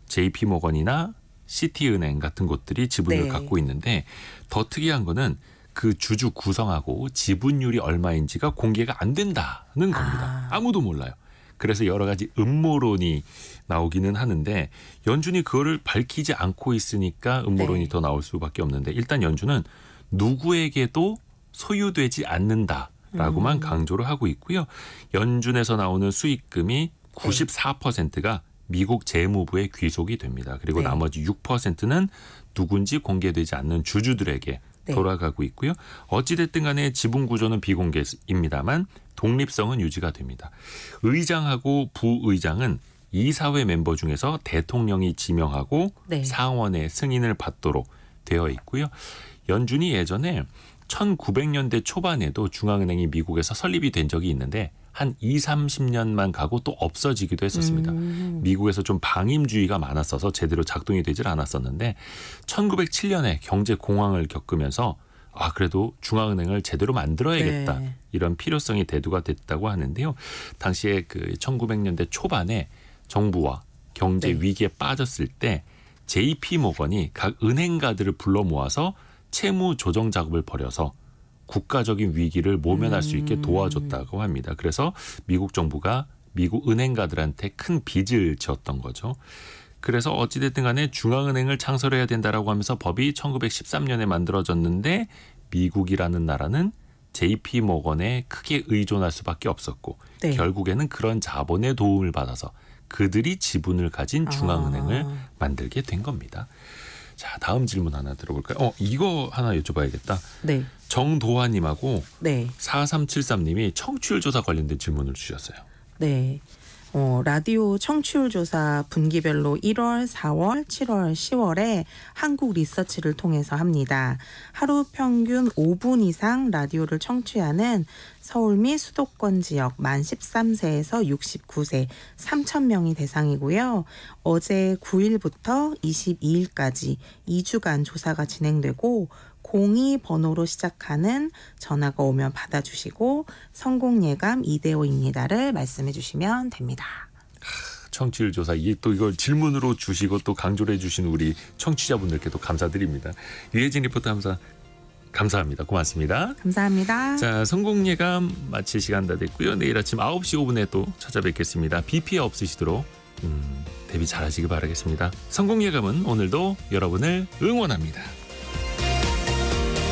JP모건이나 시티은행 같은 곳들이 지분을 네. 갖고 있는데 더 특이한 거는 그 주주 구성하고 지분율이 얼마인지가 공개가 안 된다는 겁니다. 아무도 몰라요. 그래서 여러 가지 음모론이 나오기는 하는데 연준이 그거를 밝히지 않고 있으니까 음모론이 네. 더 나올 수밖에 없는데 일단 연준은 누구에게도 소유되지 않는다라고만 강조를 하고 있고요. 연준에서 나오는 수익금이 94%가 미국 재무부에 귀속이 됩니다. 그리고 네. 나머지 6%는 누군지 공개되지 않는 주주들에게 네. 돌아가고 있고요. 어찌됐든 간에 지분 구조는 비공개입니다만 독립성은 유지가 됩니다. 의장하고 부의장은 이사회 멤버 중에서 대통령이 지명하고 네. 상원의 승인을 받도록 되어 있고요. 연준이 예전에 1900년대 초반에도 중앙은행이 미국에서 설립이 된 적이 있는데 한 20-30년만 가고 또 없어지기도 했었습니다. 미국에서 좀 방임주의가 많았어서 제대로 작동이 되질 않았었는데 1907년에 경제 공황을 겪으면서 그래도 중앙은행을 제대로 만들어야겠다. 네. 이런 필요성이 대두가 됐다고 하는데요. 당시에 그 1900년대 초반에 정부와 경제 네. 위기에 빠졌을 때 JP모건이 각 은행가들을 불러 모아서 채무 조정 작업을 벌여서 국가적인 위기를 모면할 수 있게 도와줬다고 합니다. 그래서 미국 정부가 미국 은행가들한테 큰 빚을 지었던 거죠. 그래서 어찌됐든 간에 중앙은행을 창설해야 된다라고 하면서 법이 1913년에 만들어졌는데 미국이라는 나라는 JP모건에 크게 의존할 수밖에 없었고 네. 결국에는 그런 자본의 도움을 받아서 그들이 지분을 가진 중앙은행을 만들게 된 겁니다. 자, 다음 질문 하나 들어볼까요? 이거 하나 여쭤봐야겠다. 네. 정도화님하고 네. 4373님이 청취율 조사 관련된 질문을 주셨어요. 네. 라디오 청취율 조사 분기별로 1월, 4월, 7월, 10월에 한국 리서치를 통해서 합니다. 하루 평균 5분 이상 라디오를 청취하는 서울 및 수도권 지역 만 13세에서 69세 3,000명이 대상이고요. 어제 9일부터 22일까지 2주간 조사가 진행되고 02번호로 시작하는 전화가 오면 받아주시고 성공예감 이대호입니다를 말씀해 주시면 됩니다. 청취율 조사 이걸 질문으로 주시고 또 강조를 해주신 우리 청취자분들께도 감사드립니다. 유혜진 리포터 항상 감사합니다. 고맙습니다. 감사합니다. 자, 성공예감 마칠 시간 다 됐고요. 내일 아침 9시 5분에 또 찾아뵙겠습니다. 비 피해 없으시도록 대비 잘하시기 바라겠습니다. 성공예감은 오늘도 여러분을 응원합니다.